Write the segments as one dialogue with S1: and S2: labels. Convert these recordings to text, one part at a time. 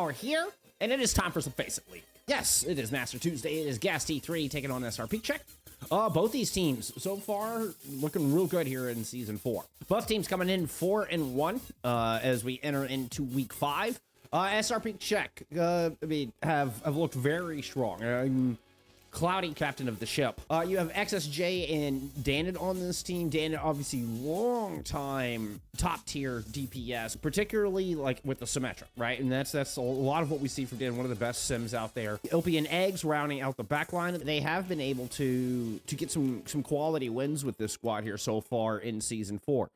S1: are here, and it is time for some FACEIT League. Yes, it is Master Tuesday. It is Gas T3 taking on SrPeakCheck. Both these teams so far looking real good here in Season 4. Both teams coming in 4-1 as we enter into Week 5. SrPeakCheck, have looked very strong. Cloudy, captain of the ship. You have XSJ and Danid on this team. Danid, obviously, long time top tier DPS, particularly like with the Symmetra, right? And that's a lot of what we see from Danid, one of the best sims out there. Opie and Eggs rounding out the back line. They have been able to get some quality wins with this squad here so far in Season 4.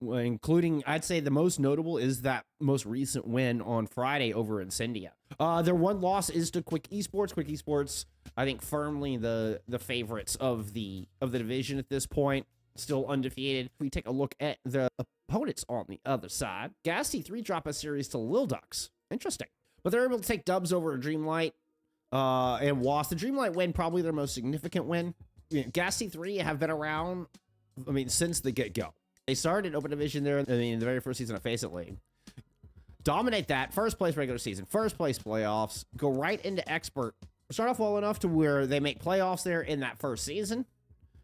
S1: Including, I'd say the most notable is that most recent win on Friday over Incendia. Their one loss is to Quick Esports. Quick Esports, I think, firmly the favorites of the division at this point. Still undefeated. If we take a look at the opponents on the other side, Gas T3 drop a series to Lil Ducks. Interesting. But they're able to take dubs over Dreamlight and WASP. The Dreamlight win, probably their most significant win. Gas T3 have been around, since the get-go. They started Open Division there in the very first season of FACEIT League. Dominate that. First place regular season. First place playoffs. Go right into Expert. Start off well enough to where they make playoffs there in that first season.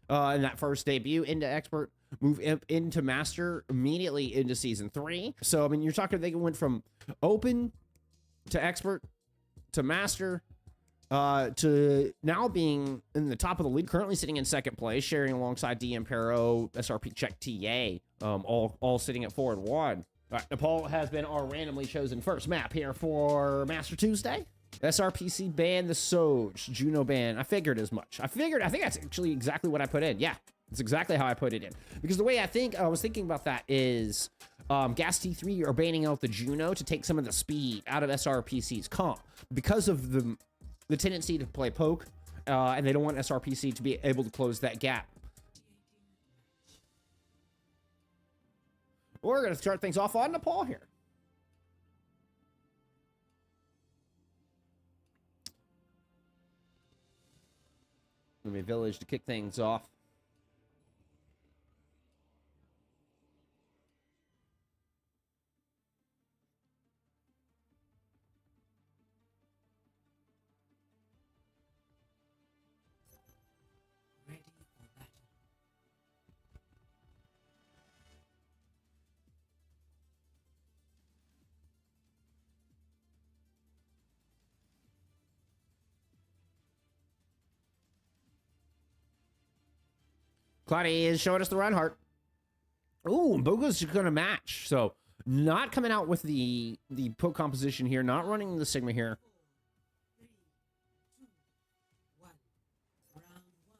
S1: In that first debut into Expert. Move into Master immediately into Season 3. So, you're talking they went from Open to Expert to Master to now being in the top of the league, currently sitting in second place, sharing alongside DM Pero, SrPeakCheck, TA, all sitting at 4-1. All right, Nepal has been our randomly chosen first map here for Master Tuesday. SRPC ban the Soj, Juno ban. I figured as much. I think that's actually exactly what I put in. Yeah, it's exactly how I put it in. Because the way I was thinking about that is Gas T3 are banning out the Juno to take some of the speed out of SRPC's comp. Because of the tendency to play poke, and they don't want SRPC to be able to close that gap. We're going to start things off on Nepal here. Maybe Village to kick things off. Cloudy is showing us the Reinhardt. Ooh, Boga's going to match. So, not coming out with the poke composition here. Not running the Sigma here.
S2: 3, 2, 1. Round 1.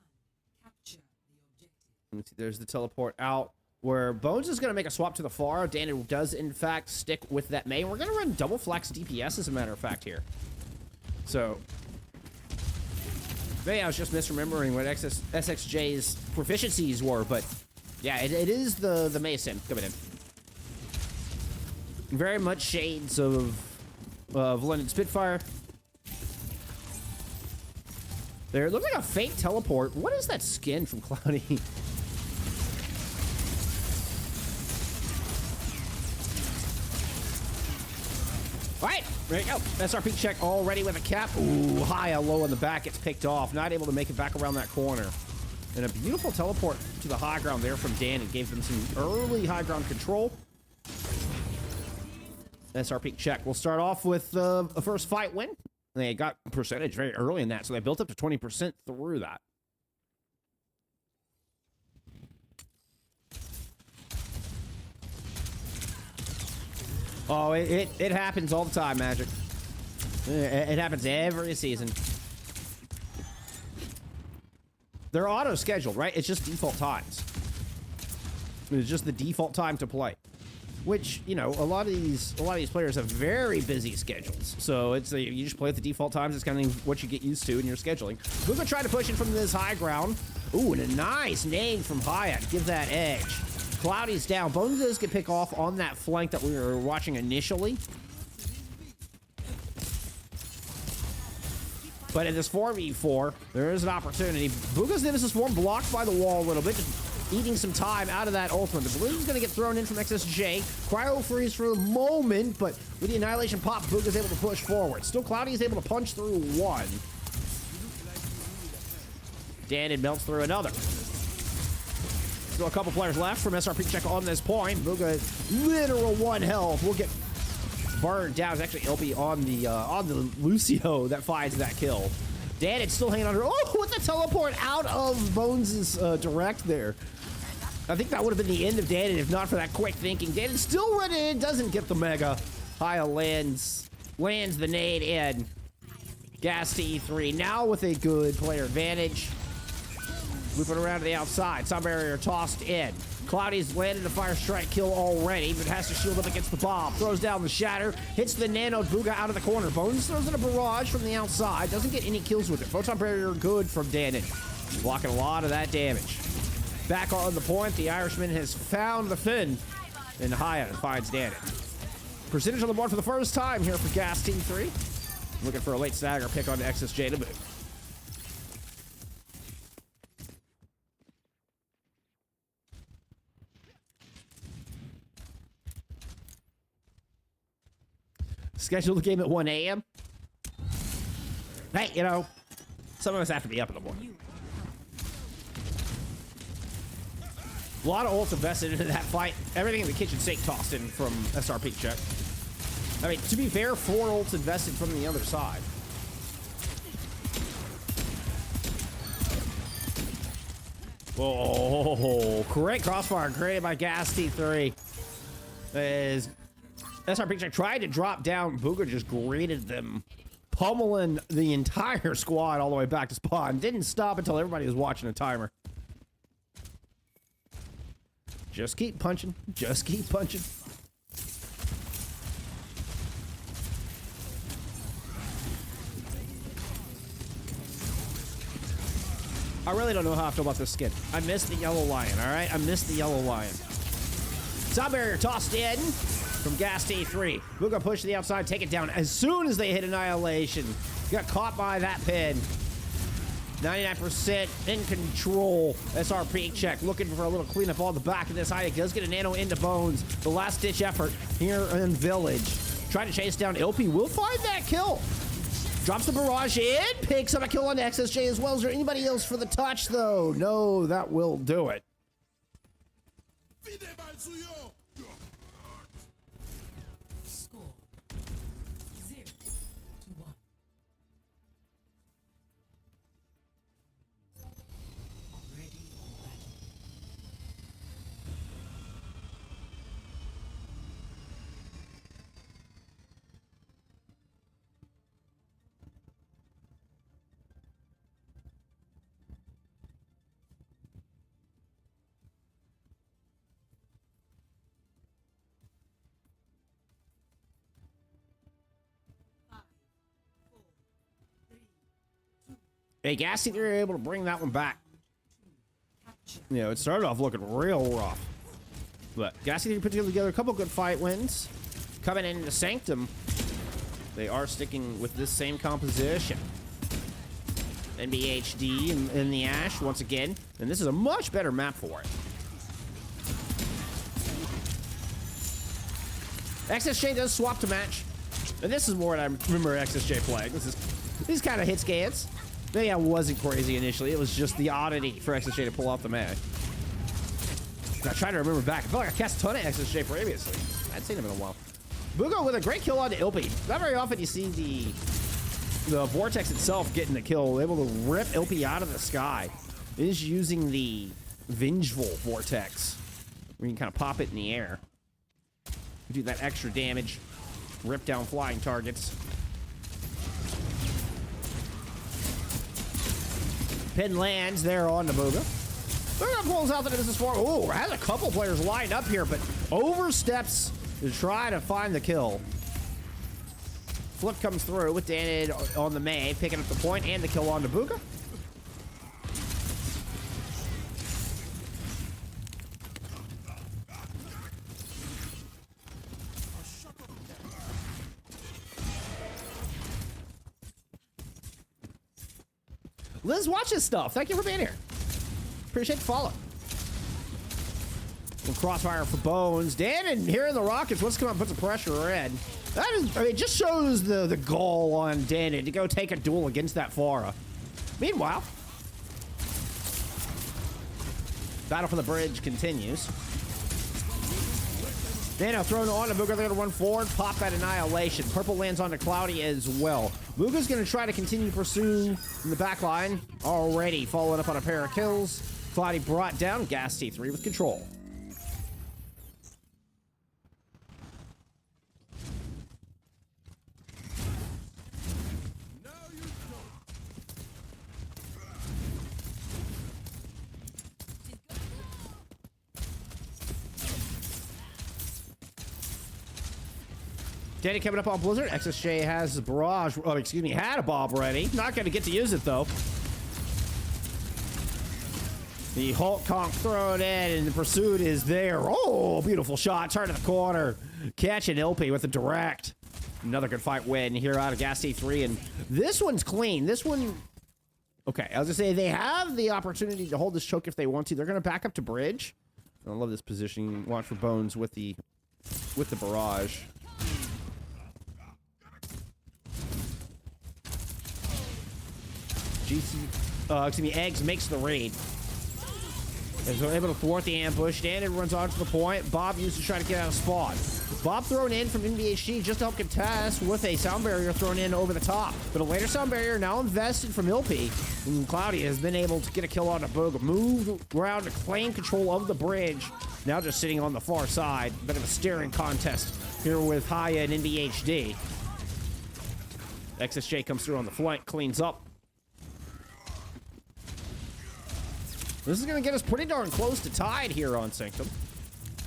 S2: Capture the objective.
S1: Let's see, there's the teleport out. Where Bones is going to make a swap to the far. Danny does, in fact, stick with that Mei. We're going to run double flex DPS, as a matter of fact, here. So, maybe I was just misremembering what SXJ's proficiencies were, but yeah, it is the Mason coming in. Very much shades of London Spitfire. There, it looks like a fake teleport. What is that skin from Cloudy? All right, there you go. SrPeakCheck already with a cap. Ooh, high, low on the back. Gets picked off. Not able to make it back around that corner. And a beautiful teleport to the high ground there from Dan. It gave them some early high ground control. SrPeakCheck will start off with a first fight win. They got percentage very early in that, so they built up to 20% through that. Oh, it happens all the time, Magic. It happens every season. They're auto-scheduled, right? It's just default times. It's just the default time to play. Which, a lot of these players have very busy schedules. So it's you just play at the default times. It's kind of what you get used to in your scheduling. We're gonna try to push it from this high ground. Ooh, and a nice nade from Hyatt. Give that edge. Cloudy's down. Bones does get pick off on that flank that we were watching initially. But in this 4v4, there is an opportunity. Buga's Nemesis form blocked by the wall a little bit. Just eating some time out of that ultimate. The balloon's going to get thrown in from XSJ. Cryo freeze for the moment, but with the Annihilation pop, Booga's able to push forward. Still, Cloudy is able to punch through one. Danid melts through another. Still a couple players left from SrPeakCheck on this point. Booga, literal 1 health, will get burned down. It's actually LP on the Lucio that finds that kill. Danid still hanging on her. Oh, with the teleport out of Bones' direct there. I think that would have been the end of Danid if not for that quick thinking. Danid still running in, doesn't get the mega. Haya lands the nade in. Gas to E3 now with a good player advantage. Looping around to the outside. Sun barrier tossed in. Cloudy's landed a fire strike kill already, but has to shield up against the bomb. Throws down the shatter. Hits the nano Booga out of the corner. Bones throws in a barrage from the outside. Doesn't get any kills with it. Photon barrier good from Danid. Blocking a lot of that damage. Back on the point. The Irishman has found the Finn. And Haya finds Danid. Percentage on the board for the first time here for Gas Team 3. Looking for a late stagger pick on XSJ to move. Schedule the game at 1 a.m. Hey, you know, some of us have to be up in the morning. A lot of ults invested into that fight. Everything in the kitchen sink tossed in from SrPeakCheck. I mean, to be fair, 4 ults invested from the other side. Oh, great crossfire created by Gas T3. As SrPeakCheck tried to drop down, Booga just greeted them, pummeling the entire squad all the way back to spawn. Didn't stop until everybody was watching a timer. Just keep punching. Just keep punching. I really don't know how I feel about this skin. I miss the yellow lion, all right? I miss the yellow lion. Top barrier tossed in from Gas T3. Booga push to the outside, take it down as soon as they hit Annihilation. Got caught by that pin. 99% in control. SrPeakCheck looking for a little cleanup on the back of this. Haya does get a nano into Bones. The last ditch effort here in Village. Trying to chase down LP. Will find that kill. Drops the barrage in. Picks up a kill on XSJ as well. Is there anybody else for the touch though? No, that will do it.
S2: Score 0-1. Already in battle.
S1: Hey, Gassy, they're able to bring that one back. You know, it started off looking real rough. But Gassy put together a couple good fight wins. Coming into Sanctum, they are sticking with this same composition. NBHD in the Ash once again. And this is a much better map for it. XSJ does swap to match. And this is more what I remember XSJ playing. These kind of hit scans. Maybe I wasn't crazy initially. It was just the oddity for XSJ to pull off the mag. I try to remember back. I feel like I cast a ton of XSJ previously. I hadn't seen him in a while. Booga with a great kill on Ilpi. Not very often you see the Vortex itself getting the kill. Able to rip Ilpi out of the sky. It is using the Vengeful Vortex. Where you can kind of pop it in the air. Do that extra damage. Rip down flying targets. Pin lands there on the Booga. Booga pulls out the business for. Ooh, has a couple players lined up here, but oversteps to try to find the kill. Flip comes through with Danid on the May, picking up the point and the kill on the Booga. Liz, watch this stuff. Thank you for being here. Appreciate the follow. Crossfire for Bones. Dan and here in the Rockets, let's come up and put some pressure in. That is, I mean, it just shows the goal on Dan to go take a duel against that Pharah. Meanwhile, battle for the bridge continues. Nano thrown on to Muga. They're going to run forward, pop that Annihilation. Purple lands onto Cloudy as well. Muga's going to try to continue to pursue in the back line. Already following up on a pair of kills. Cloudy brought down. Gas T3 with control. Danny coming up on Blizzard. XSJ has a barrage. Oh, excuse me, had a bomb ready. Not going to get to use it, though. The Hulk Conk thrown in, and the pursuit is there. Oh, beautiful shot. Turn to the corner. Catching LP with a direct. Another good fight win here out of Gas T3. And this one's clean. This one... Okay, I was going to say, they have the opportunity to hold this choke if they want to. They're going to back up to bridge. I love this positioning. Watch for Bones with the barrage. Eggs makes the raid. Is able to thwart the ambush. Dannon runs on to the point. Bob used to try to get out of spawn. Bob thrown in from NBHG just to help contest with a sound barrier thrown in over the top. But a later sound barrier now invested from Ilpi. And Cloudy has been able to get a kill on a Boga. Move around to claim control of the bridge. Now just sitting on the far side. Bit of a staring contest here with Haya and NBHD. XSJ comes through on the flank, cleans up. This is going to get us pretty darn close to tied here on Sanctum.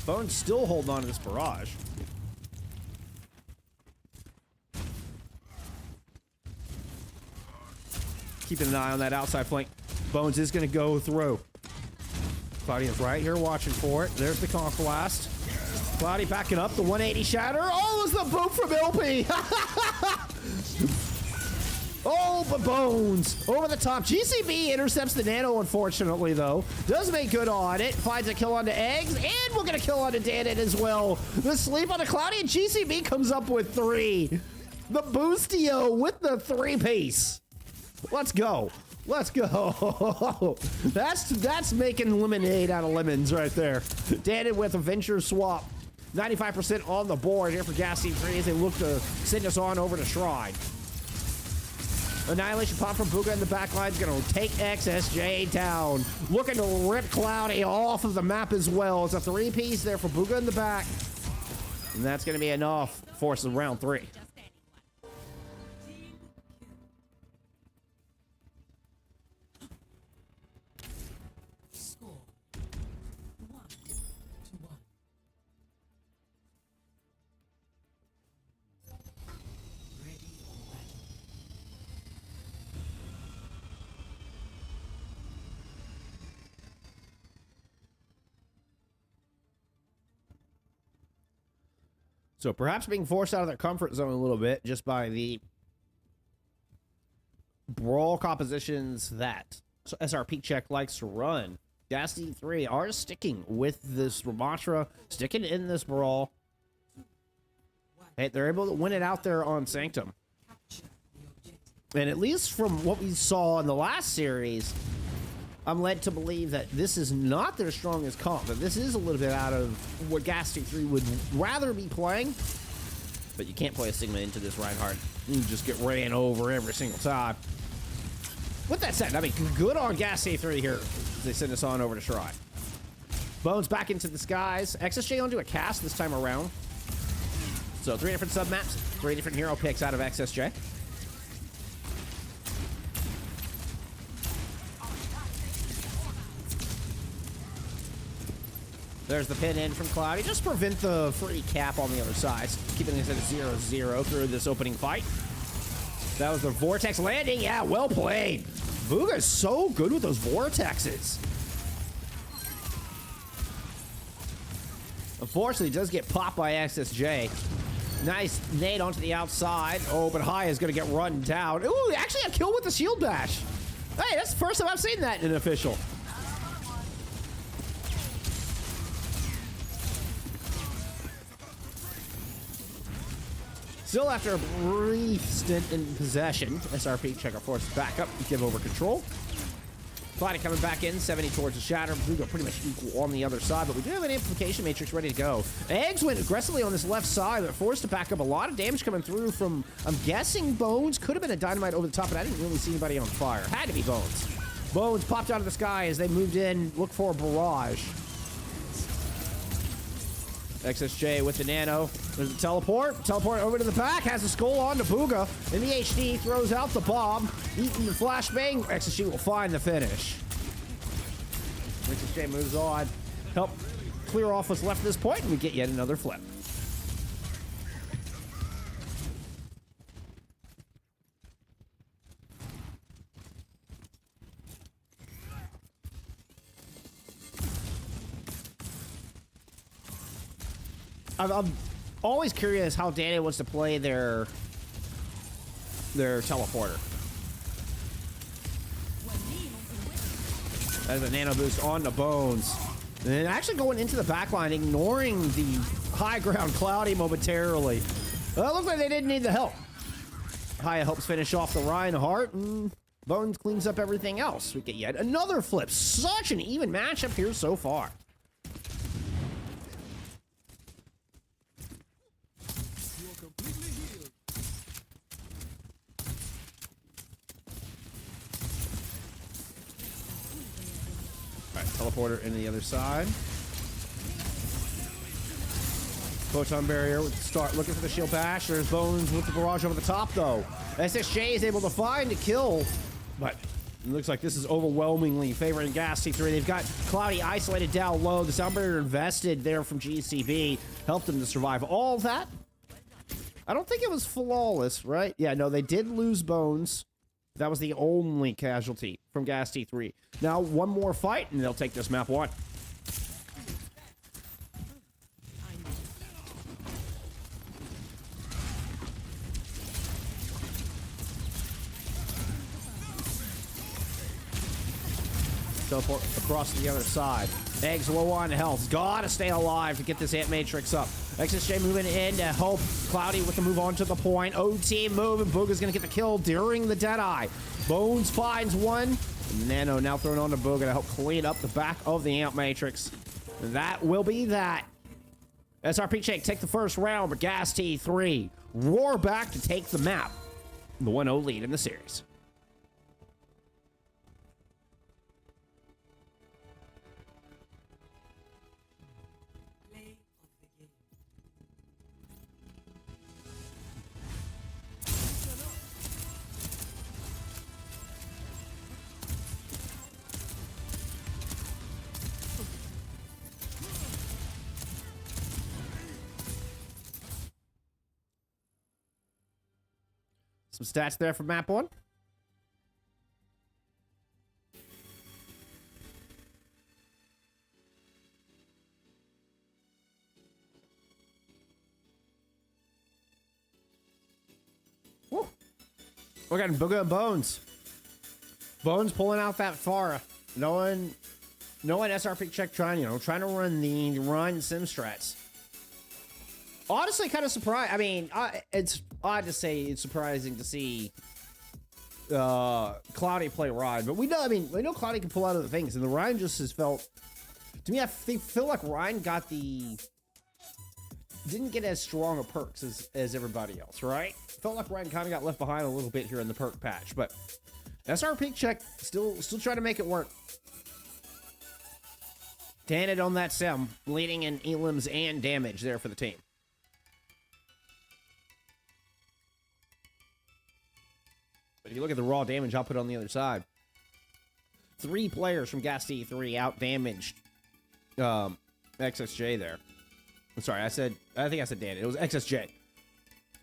S1: Bones still holding on to this barrage. Keeping an eye on that outside flank. Bones is going to go through. Claudia's right here watching for it. There's the Conquest. Cloudy backing up. The 180 shatter. Oh, it was the boot from LP. Oh, but Bones over the top. GCB intercepts the Nano, unfortunately, though. Does make good on it. Finds a kill onto Eggs, and we'll get a kill onto Danon as well. The sleep onto Cloudy, and GCB comes up with 3. The Boostio with the 3-piece. Let's go. Let's go. That's making lemonade out of lemons right there. Danon with a venture swap. 95% on the board here for Gas C3 as they look to send us on over to Shrine. Annihilation pop from Booga in the back line is going to take XSJ down. Looking to rip Cloudy off of the map as well. It's a 3-piece there for Booga in the back. And that's going to be enough for us in round 3.
S2: Score 1-1. Ready for battle.
S1: So perhaps being forced out of their comfort zone a little bit just by the brawl compositions that SrPeakCheck likes to run. Gas D3 are sticking with this Ramatra, sticking in this brawl. Hey, they're able to win it out there on Sanctum. And at least from what we saw in the last series, I'm led to believe that this is not their strongest comp, that this is a little bit out of what Gas T3 would rather be playing. But you can't play a Sigma into this Reinhardt. You just get ran over every single time. With that said, I mean, good on Gas T3 here as they send us on over to Shrine. Bones back into the skies. XSJ onto a cast this time around. So 3 different submaps, 3 different hero picks out of XSJ. There's the pin in from Cloudy. Just prevent the free cap on the other side. Keeping this at a 0-0 through this opening fight. That was the Vortex landing. Yeah, well played. Vuga's so good with those Vortexes. Unfortunately, it does get popped by XSJ. Nice nade onto the outside. Oh, but High is going to get run down. Ooh, actually a kill with the shield bash. Hey, that's the first time I've seen that in an official. Still, after a brief stint in possession, SrPeakCheck are forced back up to give over control. Cloudy coming back in, 70 towards the Shatter. Blue go pretty much equal on the other side, but we do have an Amplification Matrix ready to go. Eggs went aggressively on this left side, but forced to back up. A lot of damage coming through from, I'm guessing, Bones. Could have been a Dynamite over the top, but I didn't really see anybody on fire. Had to be Bones. Bones popped out of the sky as they moved in, look for a barrage. XSJ with the nano. There's a teleport. Teleport over to the back. Has the skull on to Booga. In the HD, throws out the bomb. Eating the flashbang. XSJ will find the finish. XSJ moves on. Help clear off what's left at this point, and we get yet another flip. I'm always curious how Danny wants to play their teleporter. As a nano boost on the Bones. And actually going into the backline, ignoring the high ground Cloudy momentarily. Well, it looks like they didn't need the help. Haya helps finish off the Reinhardt, and Bones cleans up everything else. We get yet another flip. Such an even matchup here so far. Teleporter into the other side. Photon barrier with start looking for the shield bash. There's Bones with the barrage over the top though. SSJ is able to find a kill, but it looks like this is overwhelmingly favoring Gas T3. They've got Cloudy isolated down low. The sound barrier invested there from GCB helped them to survive all that. I don't think it was flawless, right? Yeah, no, they did lose Bones. That was the only casualty from Gas T3. Now, one more fight, and they'll take this map one. Teleport across to the other side. Eggs low on health. Gotta stay alive to get this Ant Matrix up. XSJ moving in to help Cloudy with the move on to the point. OT move, and Booga's gonna get the kill during the Deadeye. Bones finds one. Nano now thrown on to Booga to help clean up the back of the Ant Matrix. And that will be that. SrPeakCheck take the first round, but Gas T3 roar back to take the map. The 1-0 lead in the series. Some stats there for map one. Woo. We're getting Booga and Bones. Bones pulling out that Pharah. Knowing SrPeakCheck trying to run the run sim strats. Honestly, kind of surprised. I mean, it's odd to say it's surprising to see Cloudy play Ryan, but we know Cloudy can pull out other things, and the Ryan just has felt, to me, I feel like Ryan didn't get as strong a perks as everybody else, right? Felt like Ryan kind of got left behind a little bit here in the perk patch, but SrPeakCheck still trying to make it work. Tanit on that sim, leading in elims and damage there for the team. But if you look at the raw damage output on the other side, 3 players from Gas T3 out-damaged XSJ there. I'm sorry, I think I said Dan. It was XSJ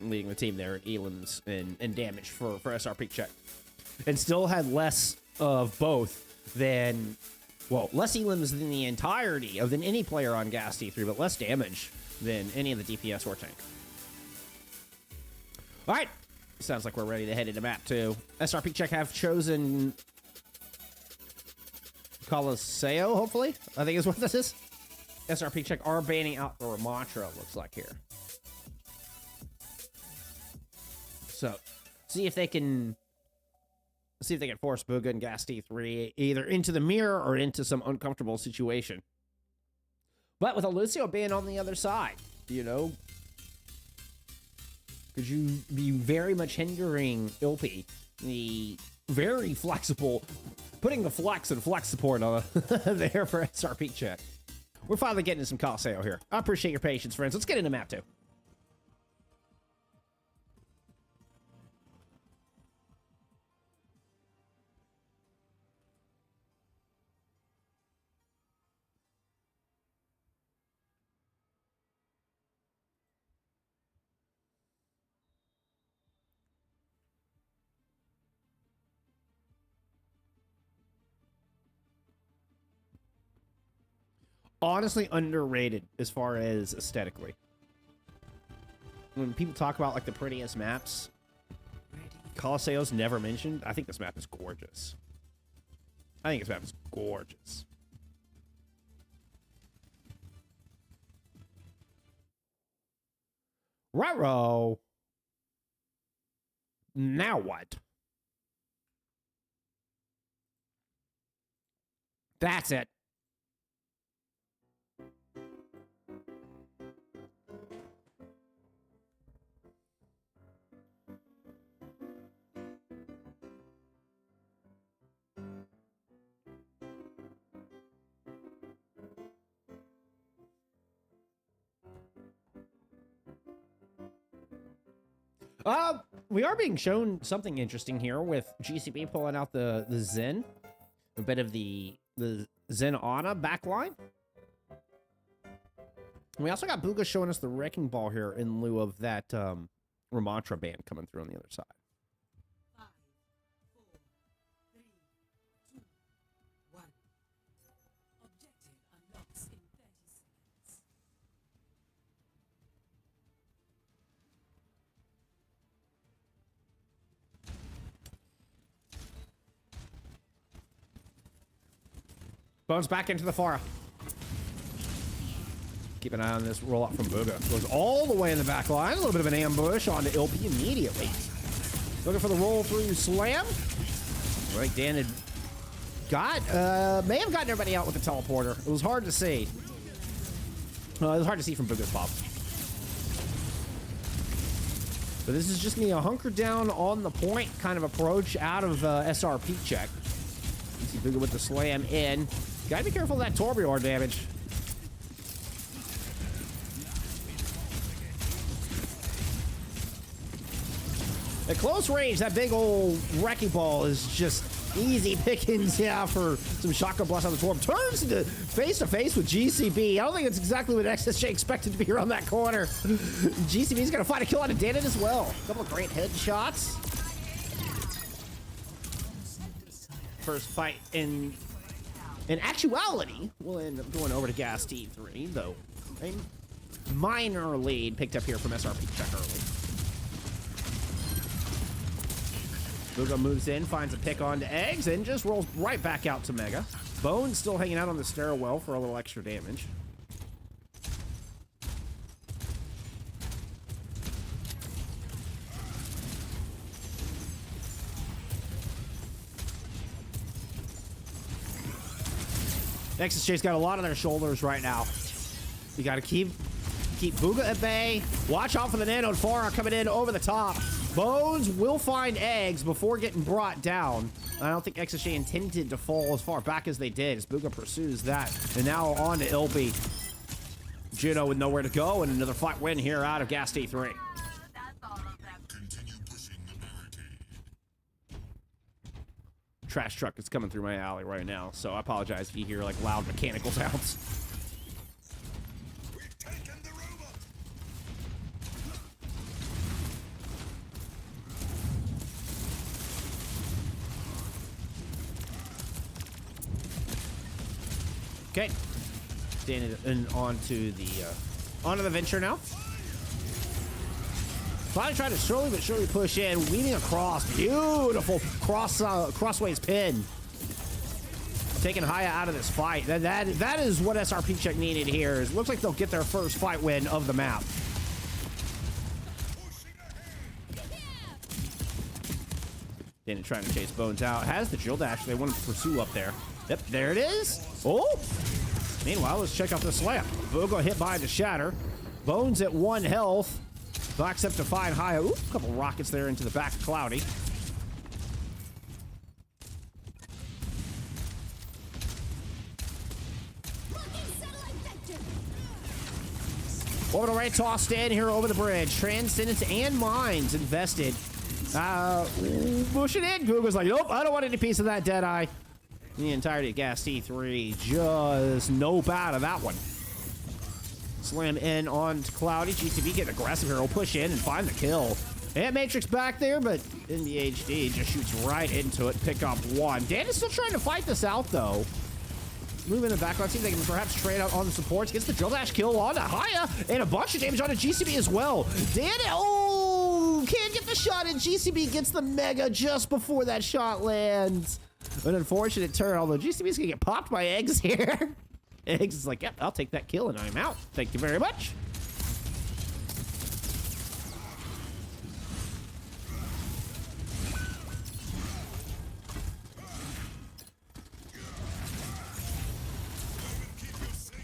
S1: leading the team there in elims and damage for SrPeakCheck. And still had less of both than, well, less elims than the entirety of than any player on Gas T3, but less damage than any of the DPS or tank. All right. Sounds like we're ready to head into map 2. SrPeakCheck have chosen Colosseo, hopefully. I think is what this is. SrPeakCheck are banning out the Ramatra, looks like here. So see if they can force Booga and Gas D3 either into the mirror or into some uncomfortable situation. But with Colosseo being on the other side, you know, could you be very much hindering Ilpi, the very flexible, putting the flex and flex support on there for SrPeakCheck. We're finally getting to some Colosseo here. I appreciate your patience, friends. Let's get into map 2. Honestly underrated as far as aesthetically. When people talk about like the prettiest maps, Colosseo's never mentioned. I think this map is gorgeous. I think this map is gorgeous. Ruh-roh. Now what? That's it. We are being shown something interesting here with GCB pulling out the Zen, a bit of the Zen Ana backline. We also got Booga showing us the Wrecking Ball here in lieu of that Ramantra band coming through on the other side.
S2: 5, 4, 3, 2, 1. Objective unlocks in 30 seconds.
S1: Bones back into the Pharah. Keep an eye on this roll up from Booga. Goes all the way in the back line. A little bit of an ambush onto Ilpi immediately. Looking for the roll through slam. Right, Dan had may have gotten everybody out with the teleporter. It was hard to see. It was hard to see from Booga's pop. But this is just going to be a hunker down on the point kind of approach out of SrPeakCheck. You see Booga with the slam in. Gotta be careful of that Torbjorn damage. At close range, that big old wrecking ball is just easy pickings, yeah, for some shotgun blast on the Torb. Turns into face-to-face with GCB. I don't think it's exactly what XSJ expected to be around that corner. GCB's gonna find a kill out of Danon as well. A couple of great headshots. First fight in actuality, we'll end up going over to Gas T3, though a minor lead picked up here from SrPeakCheck early. Booga moves in, finds a pick onto Eggs, and just rolls right back out to Mega. Bone's still hanging out on the stairwell for a little extra damage. XSJ's got a lot on their shoulders right now. You gotta keep Booga at bay. Watch out for the Nano and Pharah coming in over the top. Bones will find Eggs before getting brought down. I don't think XSJ intended to fall as far back as they did as Booga pursues that. And now on to Ilpi. Juno with nowhere to go and another fight win here out of Gas T3. Trash truck is coming through my alley right now, so I apologize if you hear like loud mechanical sounds. Okay, standing onto the venture now. Finally trying to slowly but surely push in, weaving across. Beautiful crossways pin. Taking Haya out of this fight. That is what SrPeakCheck needed here. It looks like they'll get their first fight win of the map. Then trying to chase Bones out. Has the drill dash they want to pursue up there. Yep, there it is. Oh! Meanwhile, let's check out the slam. Vogel hit by the shatter. Bones at 1 health. Backs up to find Haya. Ooh, a couple rockets there into the back of Cloudy. Orbital ray tossed in here over the bridge. Transcendence and mines invested. Pushing in. Google's like, nope, I don't want any piece of that Deadeye. The entirety of Gas T3 just nope out of that one. Slam in onto Cloudy. GCB getting aggressive here. Will push in and find the kill. And Matrix back there, but NBHD just shoots right into it. Pick up 1. Dan is still trying to fight this out, though. Move in the background. See if they can perhaps trade out on the supports. Gets the drill dash kill on Haya. And a bunch of damage on a GCB as well. Dan, oh, can't get the shot. And GCB gets the mega just before that shot lands. An unfortunate turn, although GCB's gonna get popped by Eggs here. Eggs is like, yep, I'll take that kill and I'm out. Thank you very much.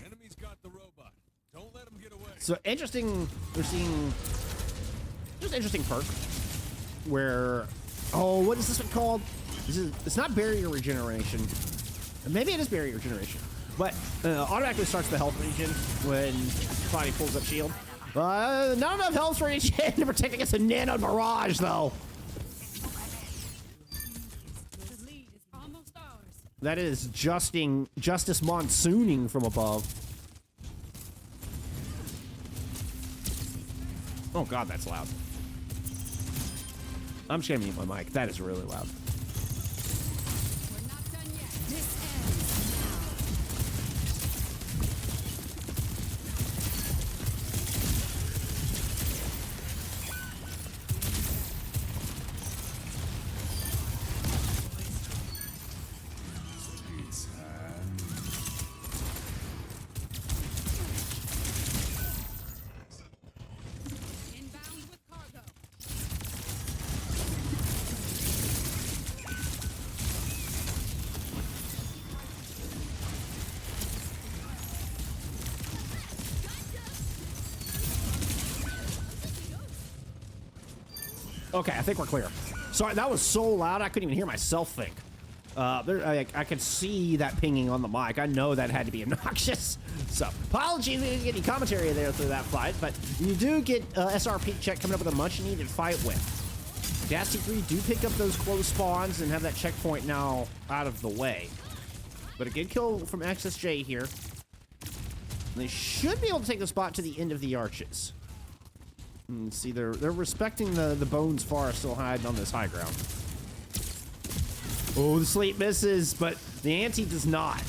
S3: Enemy's got the robot. Don't let him get away.
S1: So interesting, we're seeing just interesting perk where, oh, what is this one called? It's not barrier regeneration. Maybe it is barrier regeneration, but automatically starts the health regen when Cloudy pulls up shield. Not enough health regen to protect against a nano barrage, though.
S2: The lead is almost ours.
S1: That is justice monsooning from above. Oh god, that's loud. I'm just gonna mute my mic. That is really loud.
S2: We're not done yet. This ends now. Inbound with cargo.
S1: Okay, I think we're clear. Sorry, that was so loud I couldn't even hear myself think. I could see that pinging on the mic. I know that had to be obnoxious. So, apologies we didn't get any commentary there through that fight, but you do get SrPeakCheck coming up with a much-needed fight win. Gas T3 do pick up those close spawns and have that checkpoint now out of the way. But a good kill from XSJ here. They should be able to take the spot to the end of the arches. And see, they're respecting the Bones Forest still hiding on this high ground. Oh, the sleep misses, but the ante does not.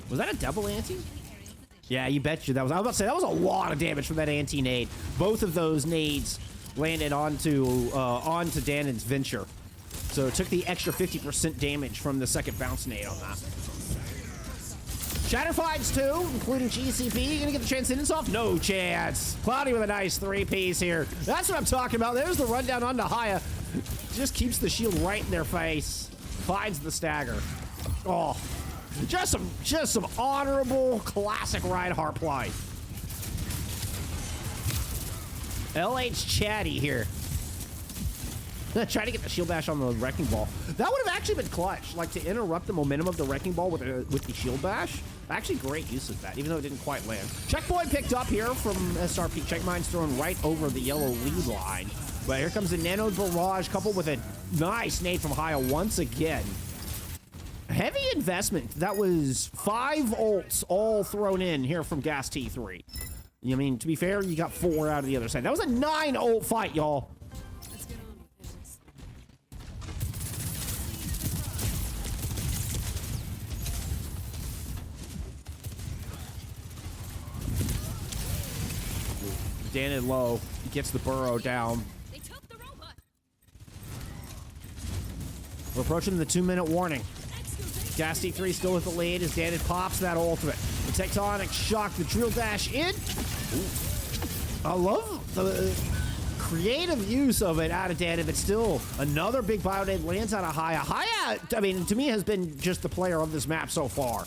S1: Was that a double ante? Yeah, you betcha that was. I was about to say that was a lot of damage from that anti-nade. Both of those nades landed onto Danon's Venture, so it took the extra 50% damage from the second bounce nade on that. Shatter finds 2, including GCP. Gonna get the Transcendence off? No chance. Cloudy with a nice 3-piece here. That's what I'm talking about. There's the rundown onto Haya. Just keeps the shield right in their face. Finds the stagger. Oh, just some honorable classic Reinhardt play. LH Chatty here. Try to get the shield bash on the Wrecking Ball. That would have actually been clutch, like to interrupt the momentum of the Wrecking Ball with the shield bash. Actually, great use of that, even though it didn't quite land. Checkpoint picked up here from SrPeakCheck. Mines thrown right over the yellow lead line. But here comes the Nano Barrage, coupled with a nice nade from Haya once again. Heavy investment. That was 5 ults all thrown in here from Gas T3. I mean, to be fair, you got 4 out of the other side. That was a 9 ult fight, y'all.
S2: Let's get on with this.
S1: Danon low, gets the burrow down.
S2: They took the robot.
S1: We're approaching the 2-minute warning. Gas T3 still with the lead as Danon pops that ultimate. The Tectonic shock, the drill dash in. Ooh. I love the creative use of it out of Danny, but still another big bio-nade lands out of Haya. Haya, I mean, to me, has been just the player of this map so far.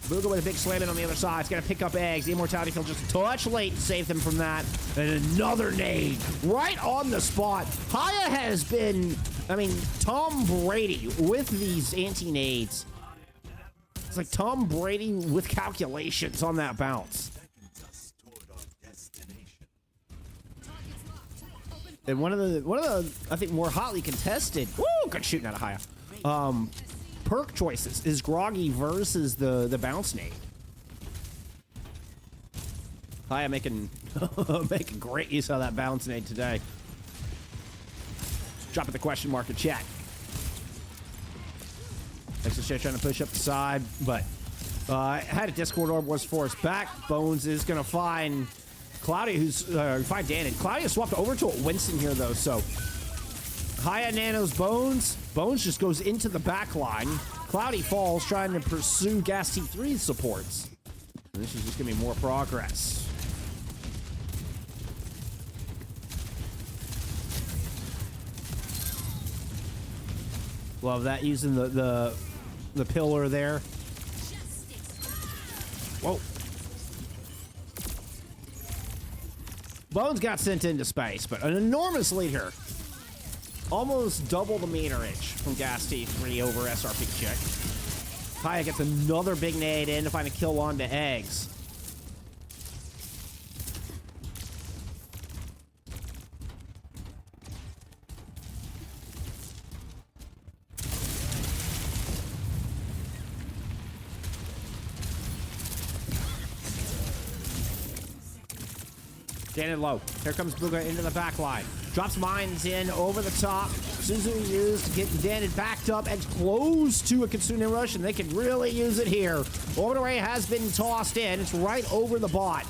S1: Booga with a big slam in on the other side. It's going to pick up eggs. The Immortality Field just a touch late to save them from that. And another nade right on the spot. Haya has been, I mean, Tom Brady with these anti-nades. It's like Tom Brady with calculations on that bounce. And one of the I think more hotly contested, woo, good shooting out of Haya. Perk choices is Groggy versus the bounce nade. Haya making making great use of that bounce nade today. Dropping the question mark in chat. Nexus Jet trying to push up the side, but had a Discord orb, was forced back. Bones is gonna find Cloudy, who's find Dan, and Cloudy has swapped over to a Winston here though, so Haya nanos Bones. Bones just goes into the back line. Cloudy falls, trying to pursue Gas T3's supports. And this is just gonna be more progress. Love that, using the pillar there. Whoa. Bones got sent into space, but an enormous lead here. Almost double the meterage from Gas T3 over SrPeakCheck. Haya gets another big nade in to find a kill onto eggs. Standing low. Here comes Booga into the back line. Drops mines in over the top. Suzu used to get Danny backed up. Eggs close to a Kitsune Rush, and they can really use it here. Orbit Array has been tossed in. It's right over the bot.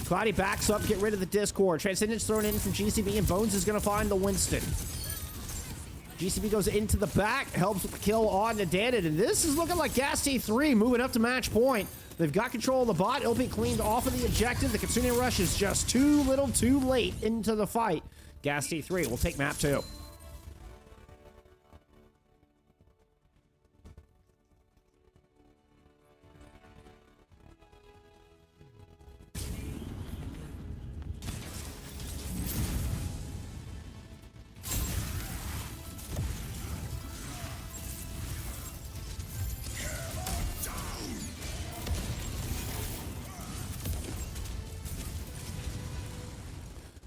S1: Cloudy backs up, get rid of the Discord. Transcendence thrown in from GCB, and Bones is going to find the Winston. GCB goes into the back, helps with the kill on to Danny, and this is looking like Gas T3 moving up to match point. They've got control of the bot. It'll be cleaned off of the objective. The Kitsune Rush is just too little too late into the fight. Gas T3 will take map 2.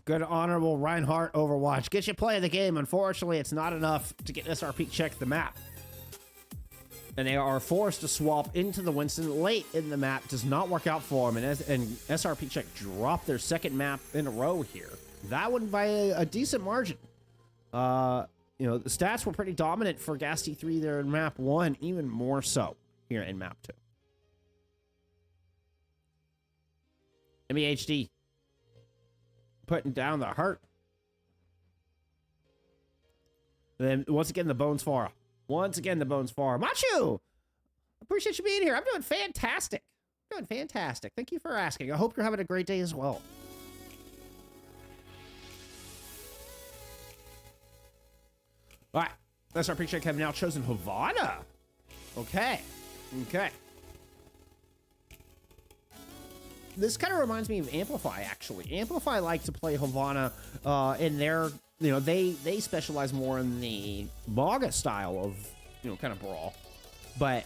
S1: Good honorable Reinhardt Overwatch. Get you play the game. Unfortunately, it's not enough to get SrPeakCheck the map. And they are forced to swap into the Winston late in the map. Does not work out for them. And SrPeakCheck dropped their second map in a row here. That one by a decent margin. You know, the stats were pretty dominant for Gas T3 there in map 1, even more so here in map 2. MEHD putting down the hurt. And then once again, the Bones Fara. Once again, the Bones Fara. Machu! Appreciate you being here. I'm doing fantastic. Doing fantastic. Thank you for asking. I hope you're having a great day as well. All right. SrPeakCheck have now chosen Havana. Okay. Okay. This kind of reminds me of Amplify, actually. Amplify like to play Havana in their, you know, they specialize more in the Maga style of, you know, kind of brawl. But,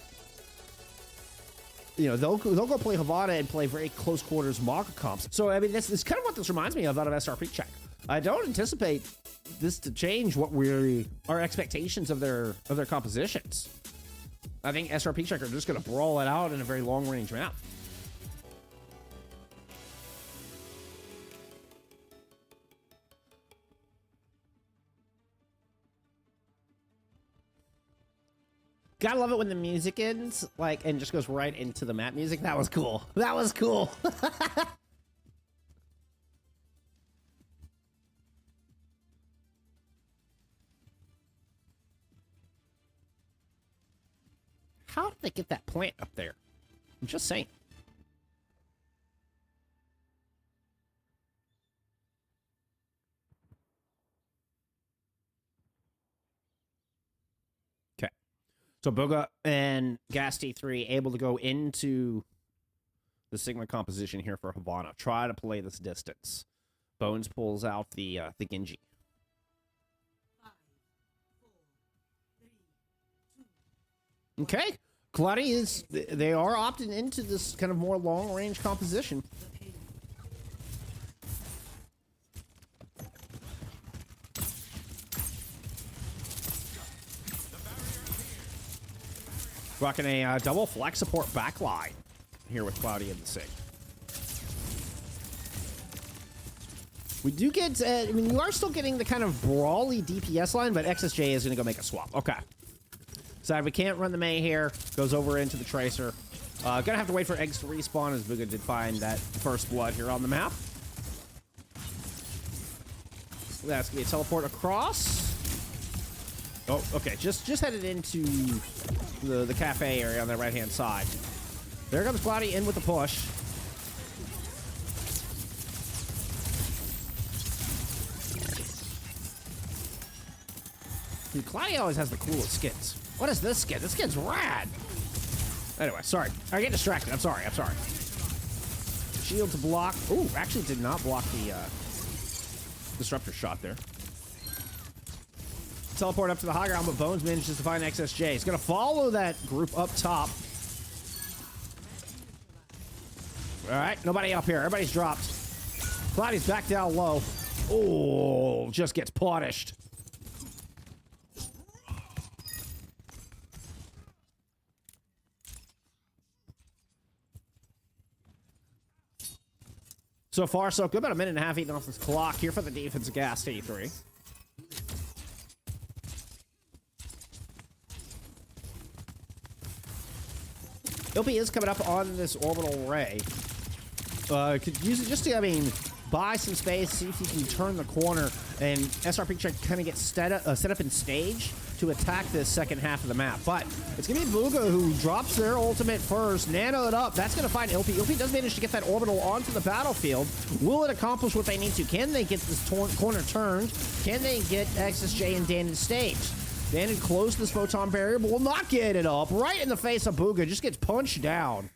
S1: you know, they'll go play Havana and play very close quarters Maga comps. So, I mean, that's kind of what this reminds me of out of SrPeakCheck. I don't anticipate this to change what our expectations of their compositions. I think SrPeakCheck are just going to brawl it out in a very long-range map. Gotta love it when the music ends, like, and just goes right into the map music. That was cool. That was cool. How did they get that plant up there? I'm just saying. So Booga and Gas T3 able to go into the Sigma composition here for Havana. Try to play this distance. Bones pulls out the Genji. Okay. Claudia is... They are opting into this kind of more long-range composition. Rocking a double flex support backline here with Cloudy in the SIG. We do get, I mean, you are still getting the kind of brawly DPS line, but XSJ is going to go make a swap. Okay. So we can't run the Mei here. Goes over into the Tracer. Gonna have to wait for eggs to respawn as Booga did find that first blood here on the map. That's going to be a teleport across. Oh, okay. Just headed into the cafe area on the right-hand side. There comes Cloudy in with the push. Dude, Cloudy always has the coolest skins. What is this skin? This skin's rad. Anyway, sorry. I get distracted. I'm sorry. Shield to block. Ooh, actually did not block the disruptor shot there. Teleport up to the high ground, but Bones manages to find XSJ. He's going to follow that group up top. All right, nobody up here. Everybody's dropped. Cloudy's back down low. Oh, just gets punished. So far, so good. About a minute and a half eating off this clock here for the defense of Gas T3. LP is coming up on this orbital ray. Could use it just to, I mean, buy some space, see if you can turn the corner, and SrPeakCheck kind of get set up in stage to attack this second half of the map. But it's going to be Booga who drops their ultimate first, nano it up. That's going to find LP. LP does manage to get that orbital onto the battlefield. Will it accomplish what they need to? Can they get this corner turned? Can they get XSJ and Dan in stage? Dan had closed this photon barrier, but will not get it up. Right in the face of Booga. Just gets punched down.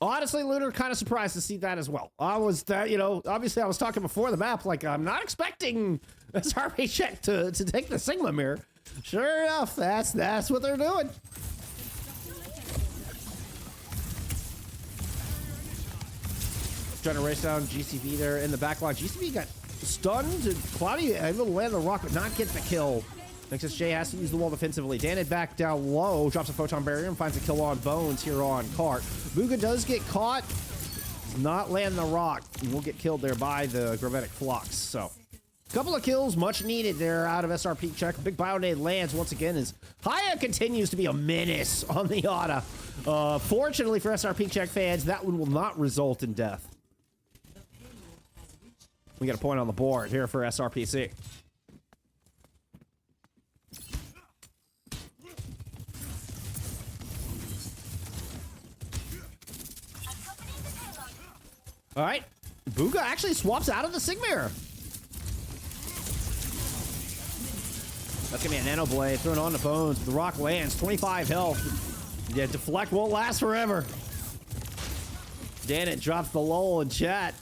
S1: Honestly, Lunar, kind of surprised to see that as well. I was, you know, obviously I was talking before the map, like, I'm not expecting SrPeakCheck to take the Sigma mirror. Sure enough, that's what they're doing. Trying to race down GCV there in the backline. GCV got stunned, and Cloudy able to land the rock, but not get the kill. XSJ has to use the wall defensively. Danid back down low, drops a photon barrier, and finds a kill on Bones here on Cart. Booga does get caught, does not land the rock. He will get killed there by the Gravitic Flux. So, a couple of kills, much needed there out of SrPeakCheck. Big Bionade lands once again as Haya continues to be a menace on the Ada. Fortunately for SrPeakCheck fans, that one will not result in death. We got a point on the board here for SrPC. All right, Booga actually swaps out of the Sigmar. That's gonna be a Nano Blade thrown on the Bones. The rock lands, 25 health. Yeah, deflect won't last forever. Danit drops the lull in chat.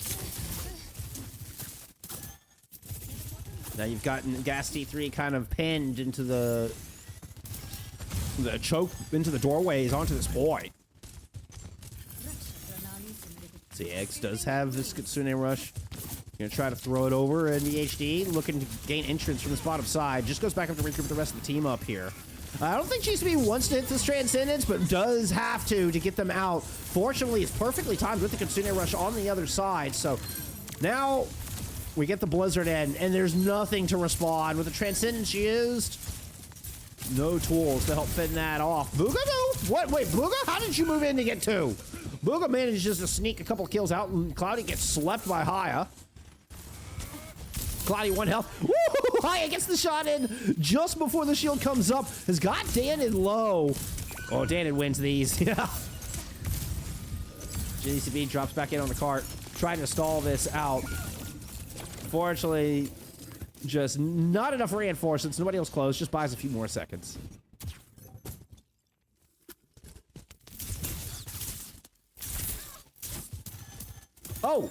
S1: Now you've gotten Gas T3 kind of pinned into the choke, into the doorways onto this boy. See, X does have this Kitsune Rush. Gonna try to throw it over in the HD, looking to gain entrance from this bottom side. Just goes back up to regroup the rest of the team up here. I don't think GCB wants to hit this Transcendence, but does have to get them out. Fortunately, it's perfectly timed with the Kitsune Rush on the other side. So now we get the Blizzard in, and there's nothing to respond. With the Transcendence used, no tools to help fend that off. Booga, though? What? Wait, Booga? How did you move in to get two? Booga manages to sneak a couple kills out, and Cloudy gets slept by Haya. Cloudy 1 health. Woo! Haya gets the shot in just before the shield comes up. Has got Danid low. Oh, Danid wins these. Yeah. GCB drops back in on the cart. trying to stall this out. Fortunately, just not enough reinforcements. Nobody else close. Just buys a few more seconds. Oh!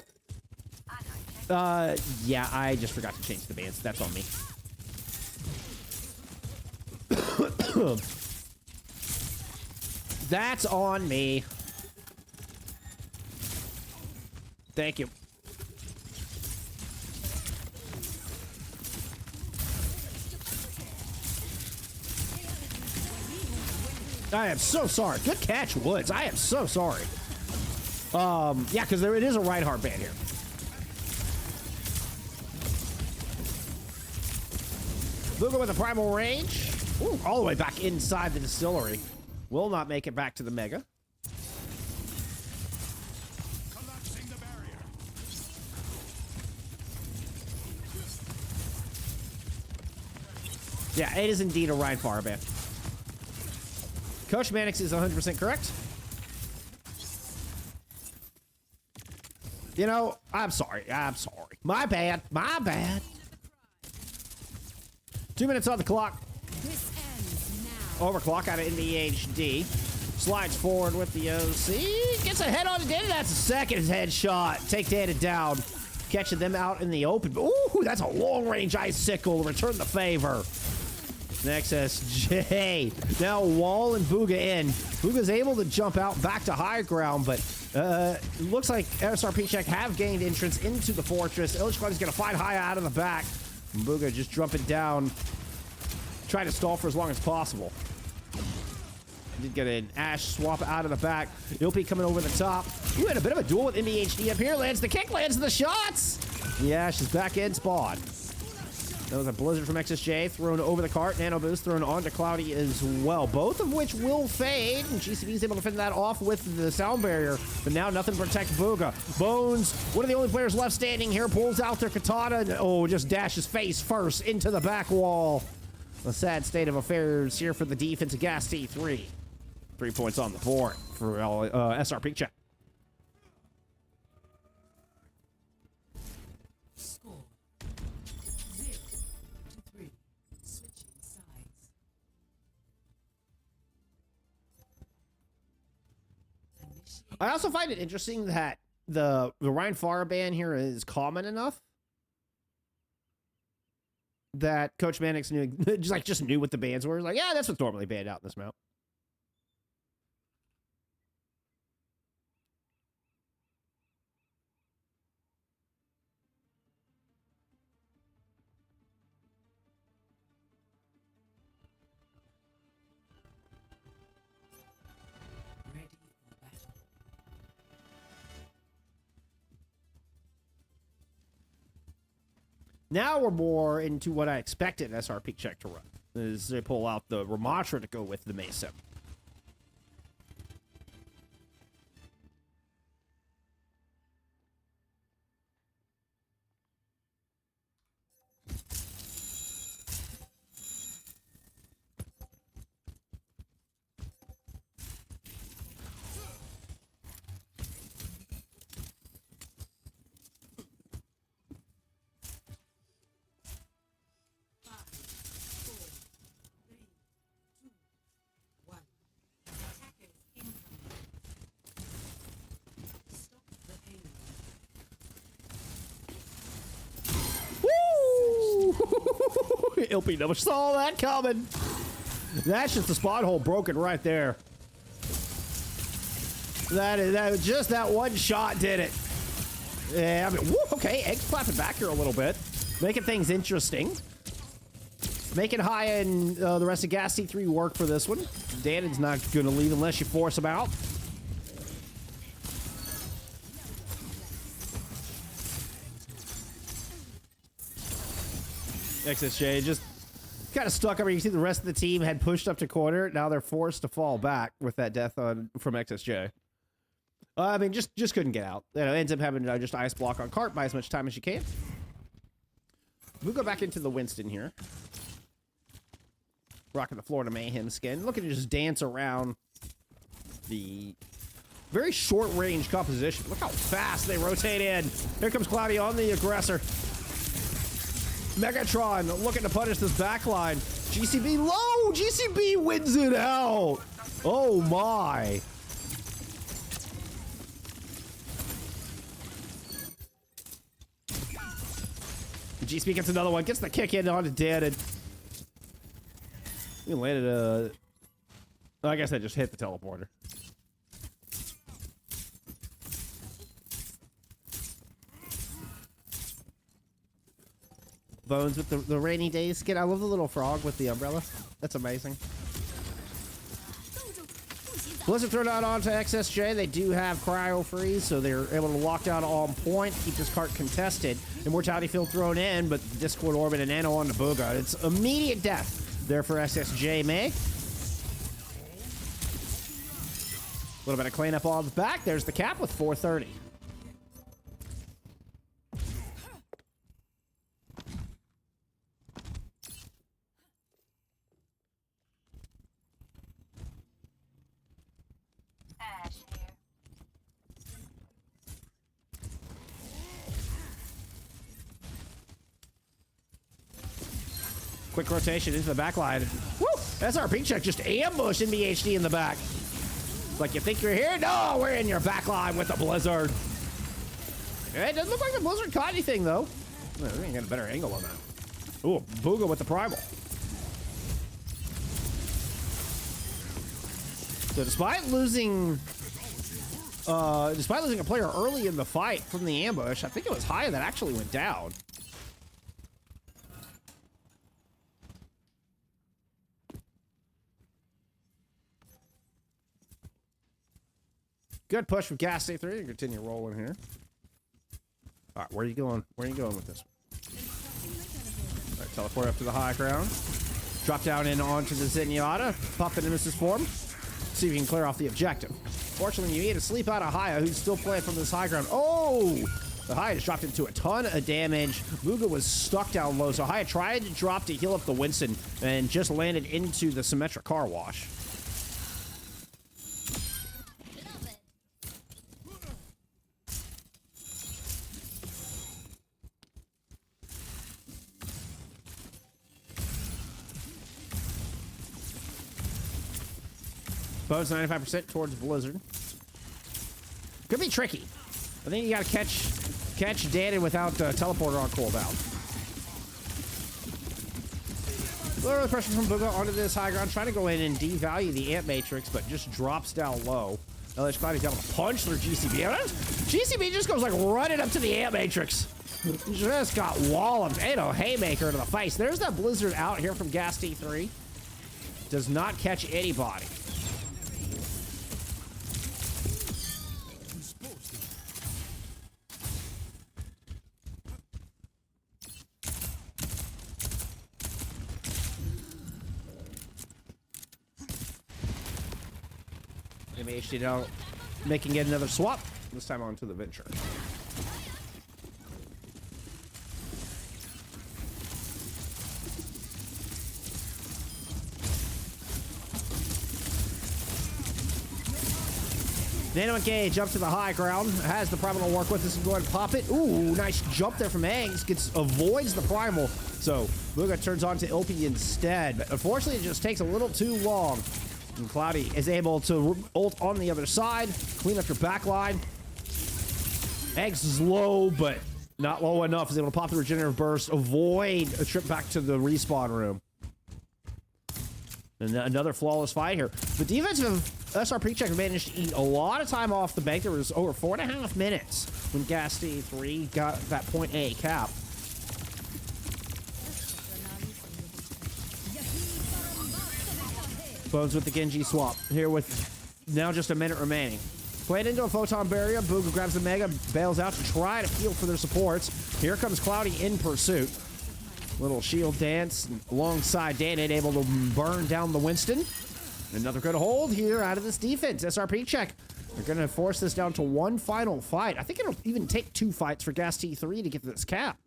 S1: Yeah, I just forgot to change the bands. That's on me. That's on me. Thank you. I am so sorry. Good catch, Woods. I am so sorry. Yeah, because it is a Reinhardt ban here. Luga with a primal range. Ooh, all the way back inside the distillery. Will not make it back to the Mega.
S3: Collapsing the barrier.
S1: Yeah, it is indeed a Reinhardt ban. Coach Mannix is 100% correct. You know, I'm sorry. I'm sorry. My bad. My bad. 2 minutes on the clock.
S2: This ends now.
S1: Overclock out of NVHD. Slides forward with the OC. Gets a head on Data. That's a second headshot. Take Data down. Catching them out in the open. Ooh, that's a long-range icicle. Return the favor. Nexus J. Now Wall and Booga in. Booga's able to jump out back to high ground, but looks like SrPeakCheck have gained entrance into the fortress. Illichquad is going to fight high out of the back. Booga just jumping down, trying to stall for as long as possible. Did get an Ash swap out of the back. Ilpi coming over the top. Ooh, had a bit of a duel with MEHD up here. Lands the kick, lands the shots. The Ash is back in spawn. That was a blizzard from XSJ thrown over the cart. Nano boost thrown onto Cloudy as well. Both of which will fade. And GCV is able to fend that off with the sound barrier. But now nothing to protect Booga. Bones, one of the only players left standing here, pulls out their katana. And, oh, just dashes face first into the back wall. A sad state of affairs here for the defense of Gas T3. 3 points on the board for SrPeakCheck.
S2: Score 0-3. Switching sides. Initiate.
S1: I also find it interesting that the Ryan Farr ban here is common enough that Coach Mannix knew, just knew what the bans were. Like, yeah, that's what's normally banned out in this map.
S2: Ready for battle.
S1: Now we're more into what I expected SrPeakCheck to run. Is they pull out the Ramatra to go with the Mesa. Woo! LP never saw that coming. That's just the spot hole broken right there. Just that one shot did it. Yeah, I mean, woo, okay, Egg's clapping back here a little bit, making things interesting. Making high and the rest of Gas C3 work for this one. Danon's not going to leave unless you force him out. XSJ just kind of stuck up. You see the rest of the team had pushed up to corner. Now they're forced to fall back with that death from XSJ. I mean, just couldn't get out. You know, ends up having to just ice block on cart, buy as much time as you can. We'll go back into the Winston here. Rocking the Florida Mayhem skin. Looking to just dance around the Very short range composition. Look how fast they rotate in. Here comes Cloudy on the aggressor. Megatron looking to punish this backline. GCB low. GCB wins it out. Oh my. GCB gets another one. Gets the kick in onto Dan. And we landed a... I guess I just hit the teleporter. Bones with the rainy day skin. I love the little frog with the umbrella. That's amazing. Blizzard thrown out onto XSJ. They do have cryo freeze, so they're able to lock down on point, keep this cart contested. Immortality field thrown in, but Discord Orbit and Nano on the Booga. It's immediate death there for SSJ May. A little bit of cleanup on the back. There's the cap with 430. Quick rotation into the back line. Woo! SrPeakCheck just ambushed NBHD in the back. Like, you think you're here? No, we're in your back line with the Blizzard. It doesn't look like the Blizzard caught anything, though. We can get a better angle on that. Ooh, Booga with the Primal. So despite losing a player early in the fight from the ambush, I think it was Haya that actually went down. Good push from Gas State 3 to continue rolling here. All right, where are you going? Where are you going with this? All right, teleport up to the high ground. Drop down in onto the Zenyatta. Pop the Nemesis form. See if you can clear off the objective. Fortunately, you need to sleep out of Haya, who's still playing from this high ground. Oh! The Haya just dropped into a ton of damage. Booga was stuck down low, so Haya tried to drop to heal up the Winston and just landed into the Symmetric Car Wash. Bows 95% towards Blizzard. Could be tricky. I think you gotta catch Danon without teleporter on cooldown. A little pressure from Booga onto this high ground, trying to go in and devalue the Ant Matrix, but just drops down low. LH Cloudy's able to punch through GCB. GCB just goes like running up to the Ant Matrix. Just got walloped. And a haymaker to the face. There's that Blizzard out here from Gas T3. Does not catch anybody. MHD now making it another swap, this time onto the Venture. Nano engage up to the high ground, has the Primal to work with. This is going to pop it. Ooh, nice jump there from Eggs. Avoids the Primal. So Booga turns on to Ilpy instead. But unfortunately, it just takes a little too long. And Cloudy is able to ult on the other side, clean up your back line. Eggs is low, but not low enough. Is able to pop the regenerative burst, avoid a trip back to the respawn room. And another flawless fight here. The defense of SrPeakCheck managed to eat a lot of time off the bank. There was over 4.5 minutes when Gas D3 got that point A cap. Bones with the Genji swap. Here with now just a minute remaining. Played into a photon barrier. Booga grabs the Mega, bails out to try to heal for their supports. Here comes Cloudy in pursuit. Little shield dance alongside Danon, able to burn down the Winston. Another good hold here out of this defense. SrPeakCheck. They're going to force this down to one final fight. I think it'll even take 2 fights for Gas T3 to get to this cap.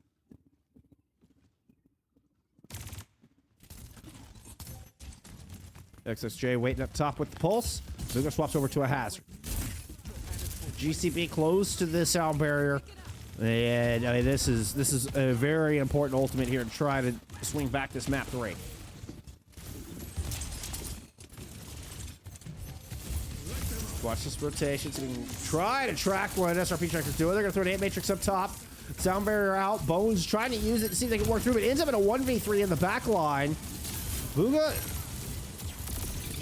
S1: XSJ waiting up top with the pulse. Booga swaps over to a hazard. GCB close to this sound barrier. And I mean, this is a very important ultimate here to try to swing back this map 3. Watch this rotation. So we can try to track what SrPeakCheck is doing. They're going to throw an 8 matrix up top. Sound barrier out. Bones trying to use it to see if they can work through, but ends up in a 1v3 in the back line. Bugha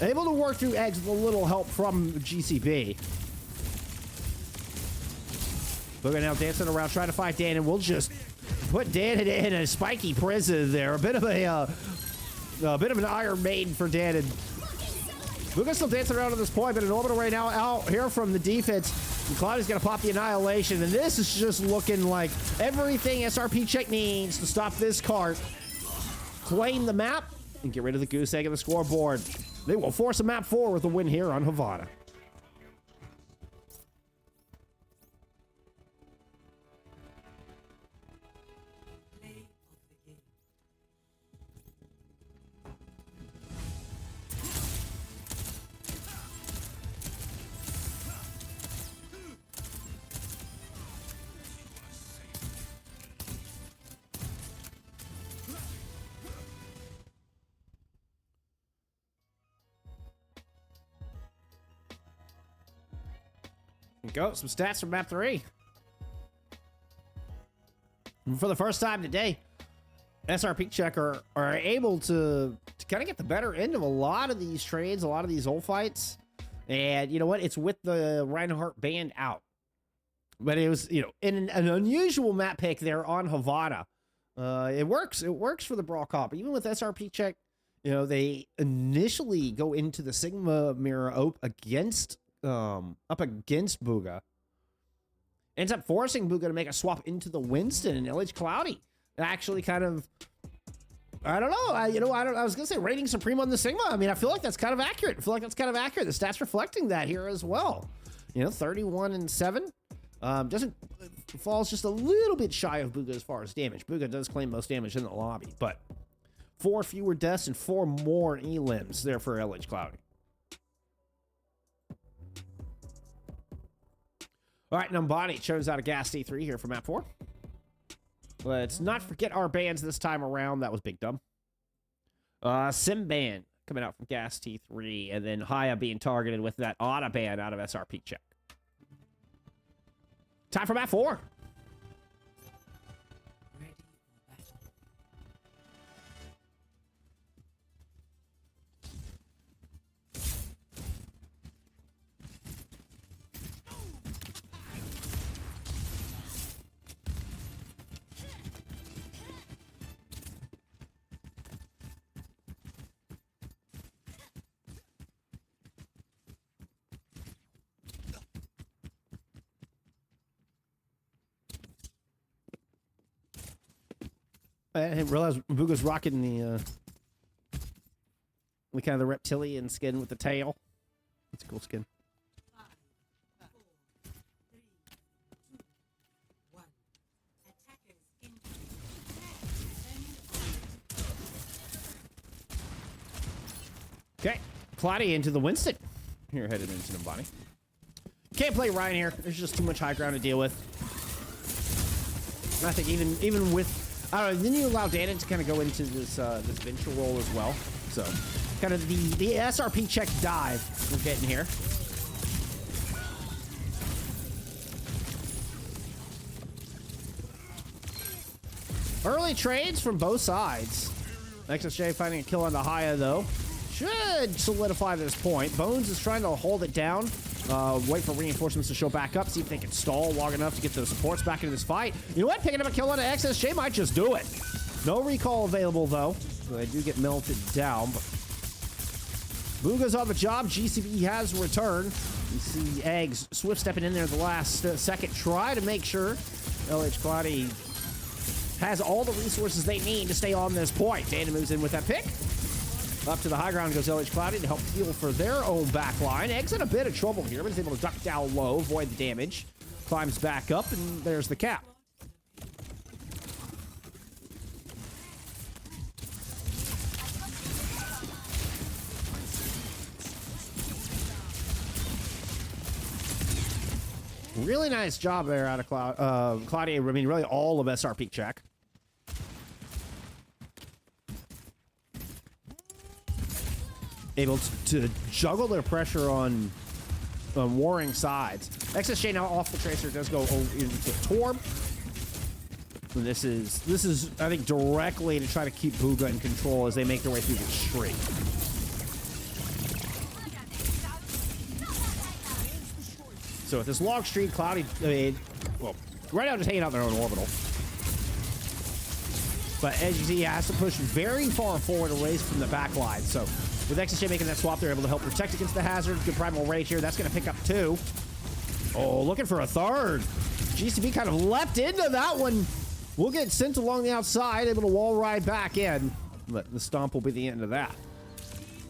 S1: able to work through eggs with a little help from GCB. Bugha now dancing around trying to fight Dan, and we'll just put Dan in a spiky prison there. A bit of an Iron Maiden for Dan. And Bugha's still dancing around at this point, but an orbital right now out here from the defense. And Cloudy's going to pop the Annihilation, and this is just looking like everything SrPeakCheck needs to stop this cart. Claim the map and get rid of the goose egg of the scoreboard. They will force a map 4 with a win here on Havana. Go, some stats from map 3. And for the first time today, SrPeakCheck are able to kind of get the better end of a lot of these trades, a lot of these old fights. And you know what? It's with the Reinhardt band out. But it was, you know, in an unusual map pick there on Havana. It works. It works for the Brawl Comp. Even with SrPeakCheck, you know, they initially go into the Sigma mirror up against Bugha. Ends up forcing Bugha to make a swap into the Winston, and LH Cloudy actually kind of, I don't know, I was gonna say reigning supreme on the Sigma. I mean, I feel like that's kind of accurate. The stats reflecting that here as well. You know, 31-7. Falls just a little bit shy of Bugha as far as damage. Bugha does claim most damage in the lobby, but 4 fewer deaths and 4 more elims there for LH Cloudy. All right, Numbani shows out a gas D3 here for map 4. Let's not forget our bands this time around. That was big dumb. Simban coming out from gas T3, and then Haya being targeted with that Auto band out of SrPeakCheck. Time for map 4. I didn't realize Bugha's rocking the kind of the reptilian skin with the tail. It's a cool skin.
S2: 5, 4, 3, 2, 1. Attackers in.
S1: Okay, Cloudy into the Winston. Here, headed into Numbani. Can't play Ryan here. There's just too much high ground to deal with. And I think even with, I don't know, then you allow Danon to kind of go into this this venture role as well. So, kind of the SrPeakCheck dive we're getting here. Early trades from both sides. XSJ finding a kill on the Haya, though. Should solidify this point. Bones is trying to hold it down. Wait for reinforcements to show back up. See if they can stall long enough to get those supports back into this fight. You know what? Picking up a kill on the XSJ might just do it. No recall available, though. So they do get melted down. But Bugha's on the job. GCB has returned. You see Eggs swift stepping in there the last second. Try to make sure LH Cloudy has all the resources they need to stay on this point. Dana moves in with that pick. Up to the high ground goes LH Cloudy to help heal for their own back line. Eggs in a bit of trouble here, but is able to duck down low, avoid the damage. Climbs back up, and there's the cap. Really nice job there out of Claudia. I mean, really all of SrPeakCheck. Able to juggle their pressure on warring sides. XSJ now off the tracer, does go into Torb. And this is I think directly to try to keep Bugha in control as they make their way through the street. So with this log street, Cloudy, well, right now just hanging out in their own orbital. But as you see, he has to push very far forward away from the back line. So with XSJ making that swap, they're able to help protect against the hazard. Good primal rage here. That's going to pick up 2. Oh, looking for a 3rd. GCB kind of leapt into that one. We'll get sent along the outside, able to wall ride back in. But the stomp will be the end of that.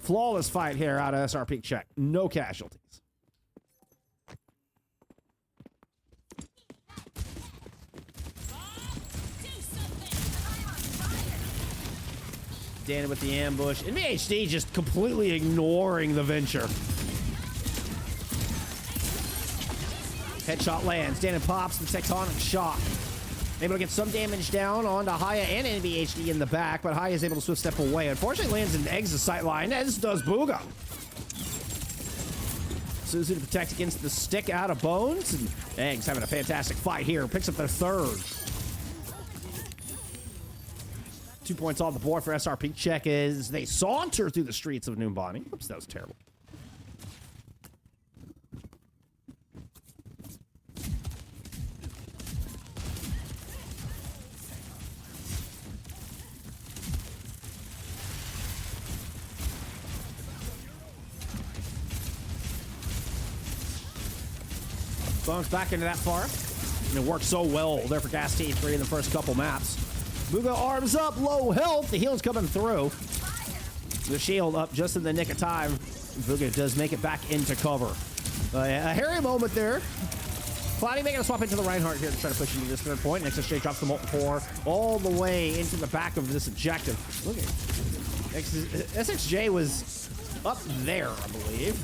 S1: Flawless fight here out of SrPeakCheck. No casualties. Danny with the ambush. And VHD just completely ignoring the venture. Headshot lands. Danny pops the tectonic shock. Able to get some damage down onto Haya and NVHD in the back, but Haya is able to swift step away. Unfortunately, lands an exit sight line, as does Bugha. Suzu to protect against the stick out of Bones. And Eggs having a fantastic fight here. Picks up their 3rd. 2 points on the board for SrPeakCheck as they saunter through the streets of Numbani. Oops, that was terrible. Bones back into that far. And it worked so well there for Gas T3 in the first couple maps. Bugha arms up, low health. The heal's coming through. The shield up just in the nick of time. Bugha does make it back into cover. A hairy moment there. Cloudy making a swap into the Reinhardt here to try to push into this 3rd point. XSJ drops the Molten Core all the way into the back of this objective. Look at SXJ was up there, I believe.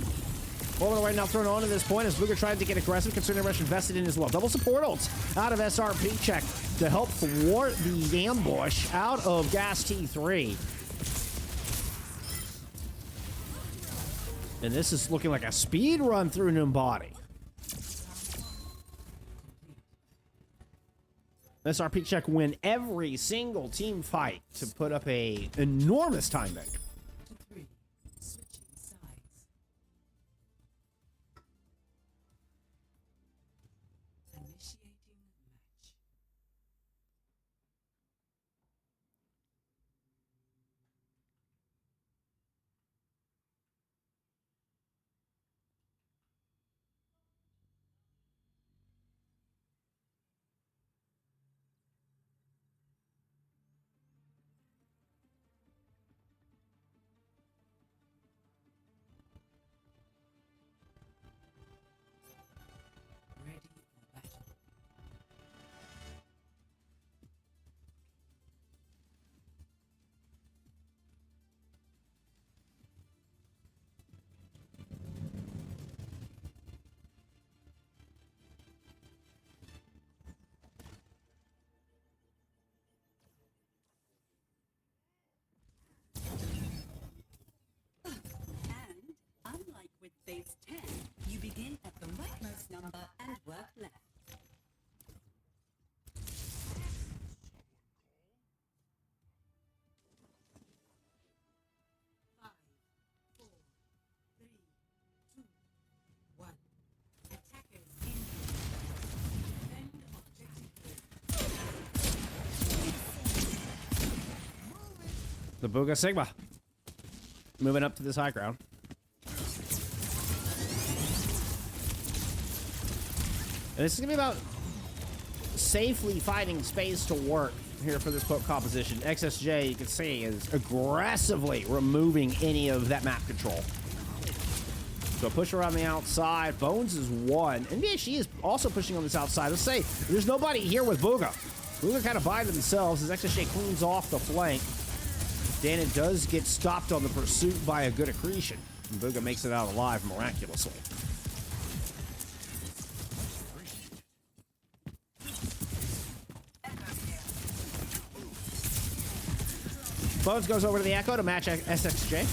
S1: All the way now thrown on to this point as Bugha tried to get aggressive, considering Rush invested in as well. Double support ults out of SrPeakCheck to help thwart the ambush out of Gas T3. And this is looking like a speed run through Numbani. SrPeakCheck win every single team fight to put up a enormous time bank.
S2: Phase 10, you begin at the rightmost number and work left. 5, 4, 3, 2, 1. Attackers in. Defend objective.
S1: The Bugha Sigma. Moving up to this high ground. And this is going to be about safely finding space to work here for this poke composition. XSJ, you can see, is aggressively removing any of that map control. So push around the outside. Bones is 1. NBHD is also pushing on this outside. Let's say there's nobody here with Bugha. Bugha kind of by themselves as XSJ cleans off the flank. Dana does get stopped on the pursuit by a good accretion. And Bugha makes it out alive miraculously. Bones goes over to the Echo to match SXJ.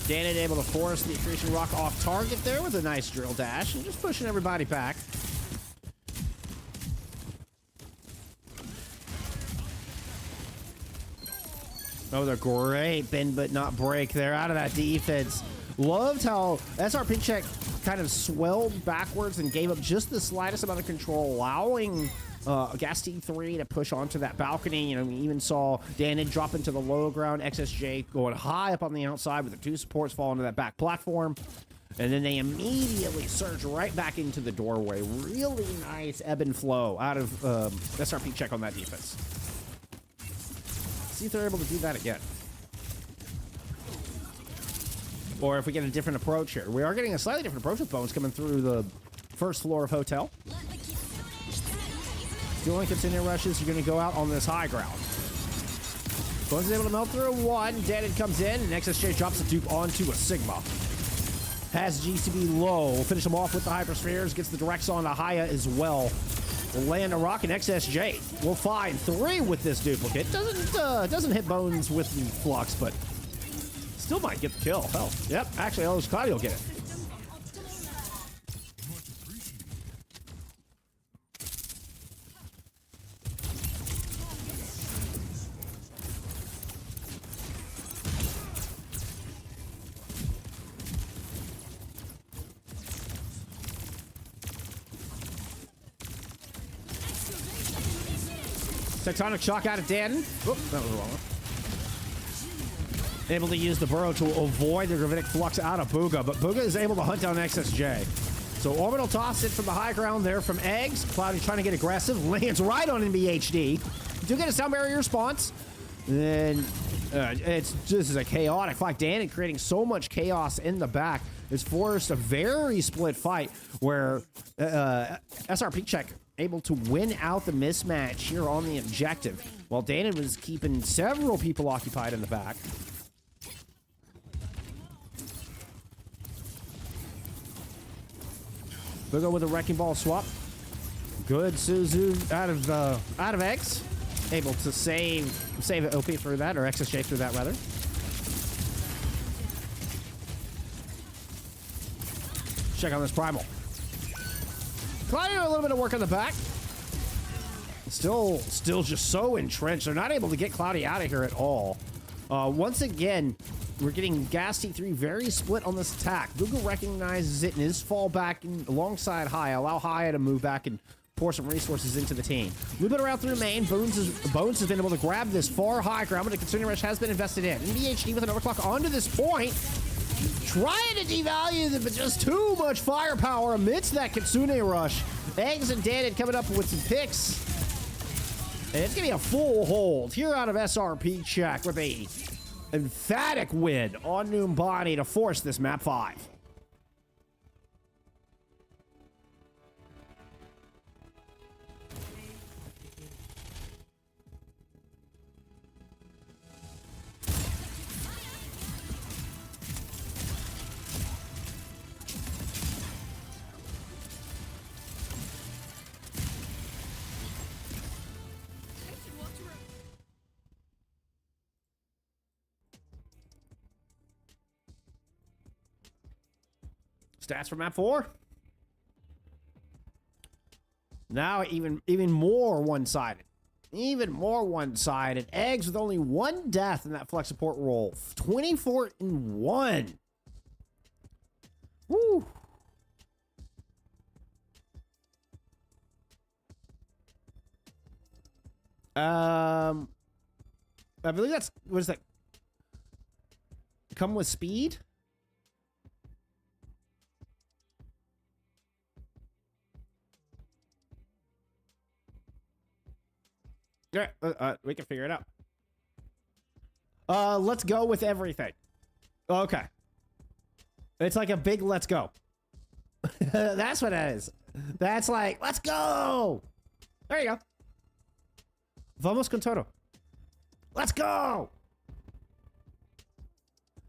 S1: Danon able to force the accretion rock off target there with a nice drill dash and just pushing everybody back. Oh, they're great bend but not break there out of that defense. Loved how SrPeakCheck kind of swelled backwards and gave up just the slightest amount of control, allowing Gas T3 to push onto that balcony. You know, we even saw Danon drop into the low ground, XSJ going high up on the outside with the two supports fall into that back platform. And then they immediately surge right back into the doorway. Really nice ebb and flow out of SrPeakCheck on that defense. See if they're able to do that again. Or if we get a different approach here. We are getting a slightly different approach with Bones coming through the first floor of Hotel. Dueling Kitsune rushes, you're going to go out on this high ground. Bones is able to melt through one. Danon comes in, and XSJ drops a dupe onto a Sigma. Has GCB low. We'll finish him off with the Hyperspheres. Gets the directs on the Haya as well. We'll land a rock, and XSJ will find 3 with this duplicate. Doesn't hit Bones with the flux, but still might get the kill. Hell, yep. Actually, Cloudie will get it. Tectonic shock out of Danon. Oop, that was wrong. Able to use the burrow to avoid the gravitic flux out of Booga, but Booga is able to hunt down XSJ. So orbital toss it from the high ground there from Eggs. Cloudie trying to get aggressive, lands right on NBHD. Do get a sound barrier response. Then it's just a chaotic fight. Danon creating so much chaos in the back is forced a very split fight where SrPeakCheck able to win out the mismatch here on the objective, while Danon was keeping several people occupied in the back. Booga with a Wrecking Ball swap. Good Suzu out of X. Able to save OP through that, or XSJ through that rather. Check on this Primal. Cloudie doing a little bit of work on the back. Still just so entrenched. They're not able to get Cloudie out of here at all. Once again, we're getting Gas T3 very split on this attack. Booga recognizes it and is fall back alongside Haya. Allow Haya to move back and pour some resources into the team. Move it around through main. Bones has been able to grab this far high ground, but a Kitsune Rush has been invested in. NBHD with an overclock onto this point. Trying to devalue them, but just too much firepower amidst that Kitsune Rush. Eggs and Danon coming up with some picks. And it's going to be a full hold here out of SrPeakCheck with a emphatic win on Numbani to force this map 5. Stats for map 4. Now even more one-sided. Even more one-sided. Eggs with only 1 death in that flex support role. 24-1. Woo. I believe that's, what is that? Come with speed? Yeah, we can figure it out. Let's go with everything. Okay. It's like a big let's go. That's what it is. That's like, let's go. There you go. Vamos con todo. Let's go.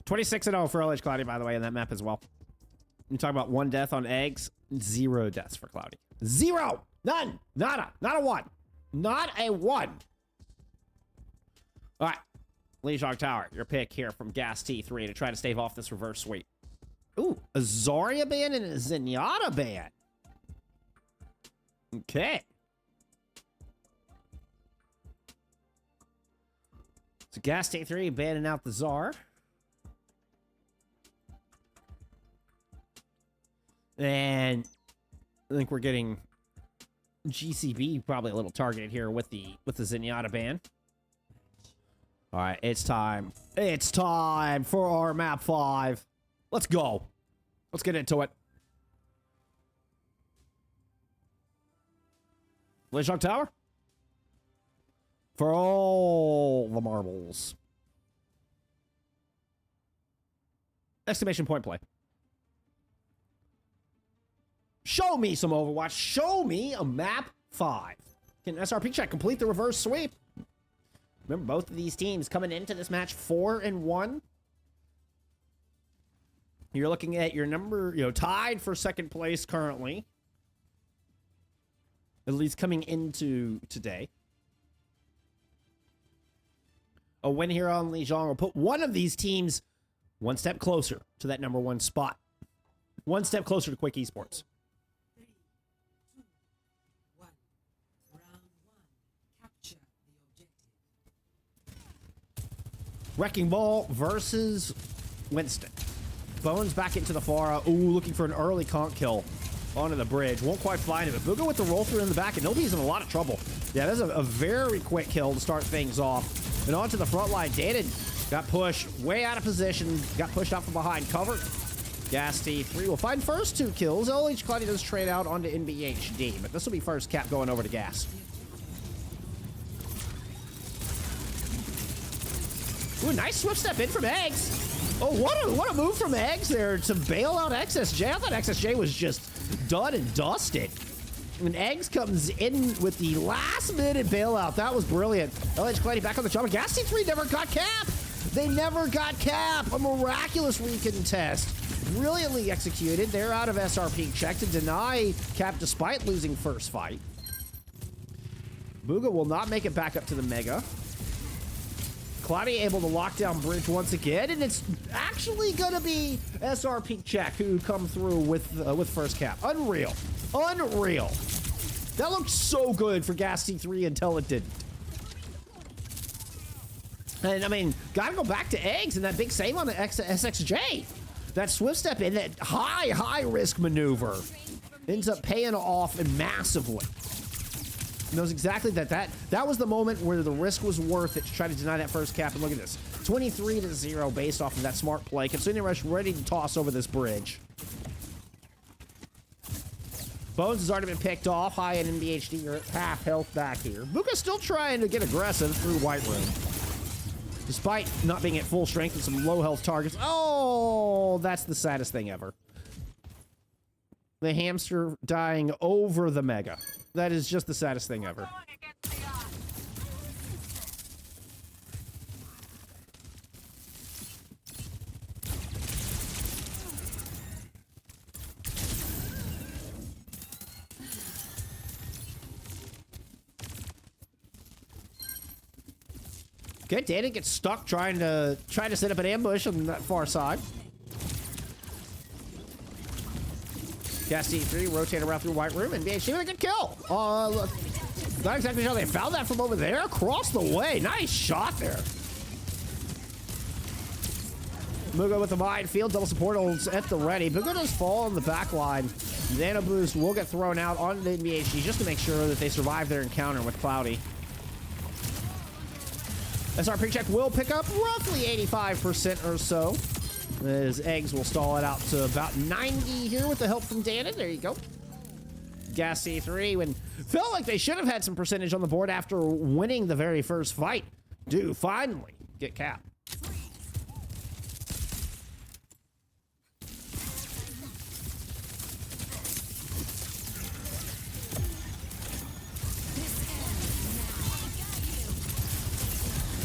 S1: 26-0 for LH Cloudie, by the way, in that map as well. You talk about 1 death on Eggs, 0 deaths for Cloudie. 0! None! Nada! Not a 1! Not a 1! All right. Lijiang Tower, your pick here from Gas T3 to try to stave off this reverse sweep. Ooh, a Zarya ban and a Zenyatta ban. Okay. So Gas T3 banning out the Czar. And I think we're getting GCB probably a little targeted here with the Zenyatta ban. All right, it's time. It's time for our map 5. Let's go. Let's get into it. Lijiang Tower. For all the marbles. Exclamation point play. Show me some Overwatch. Show me a map 5. Can SrPeakCheck complete the reverse sweep? Remember, both of these teams coming into this match 4-1. You're looking at your number, tied for second place currently. At least coming into today. A win here on Lijiang will put one of these teams one step closer to that number 1 spot. One step closer to Quick Esports.
S2: 3, 2, 1. Round 1. Capture the objective.
S1: Wrecking Ball versus Winston. Bones back into the Pharah. Ooh, looking for an early conk kill onto the bridge. Won't quite find him. But Booga with the roll through in the back, and nobody's in a lot of trouble. Yeah, that's a very quick kill to start things off. And onto the front line. Dated got pushed way out of position. Got pushed out from behind cover. Gas T3 will find first 2 kills. LH Cloudy does trade out onto NBHD, but this will be first cap going over to Gas. Ooh, nice swift step in from Eggs. Oh, what a move from Eggs there to bail out XSJ. I thought XSJ was just done and dusted. When Eggs comes in with the last-minute bailout, that was brilliant. LH Cloudy back on the jump. Gas T3 never got cap. They never got cap. A miraculous recontest. Brilliantly executed. They're out of SrPeakCheck to deny cap despite losing first fight. Booga will not make it back up to the Mega. Cloudy able to lock down bridge once again, and it's actually going to be SrPeakCheck who come through with first cap. Unreal. Unreal. That looked so good for Gas T3 until it didn't. And, I mean, gotta go back to Eggs and that big save on the SXJ. That swift step in, that high risk maneuver ends up paying off massively. Knows exactly that was the moment where the risk was worth it to try to deny that first cap. And look at this, 23-0 based off of that smart play. Colosseo Rush ready to toss over this bridge. Bones has already been picked off. High in NBHD, you're at half health back here. Buka's still trying to get aggressive through White Room. Despite not being at full strength and some low health targets. Oh, that's the saddest thing ever. The hamster dying over the Mega. That is just the saddest thing ever. Okay, Dana gets stuck trying to set up an ambush on that far side. Gas T3 rotate around through White Room and BHD with a good kill. Not exactly sure they found that from over there. Across the way. Nice shot there. Mugo with the minefield. Double support holds at the ready. Mugo does fall on the back line. Nano boost will get thrown out on the BHD just to make sure that they survive their encounter with Cloudy. SrPeakCheck will pick up roughly 85% or so. As Eggs will stall it out to about 90 here with the help from Danon. There you go. Gas C3, when felt like they should have had some percentage on the board after winning the very first fight, do finally get capped.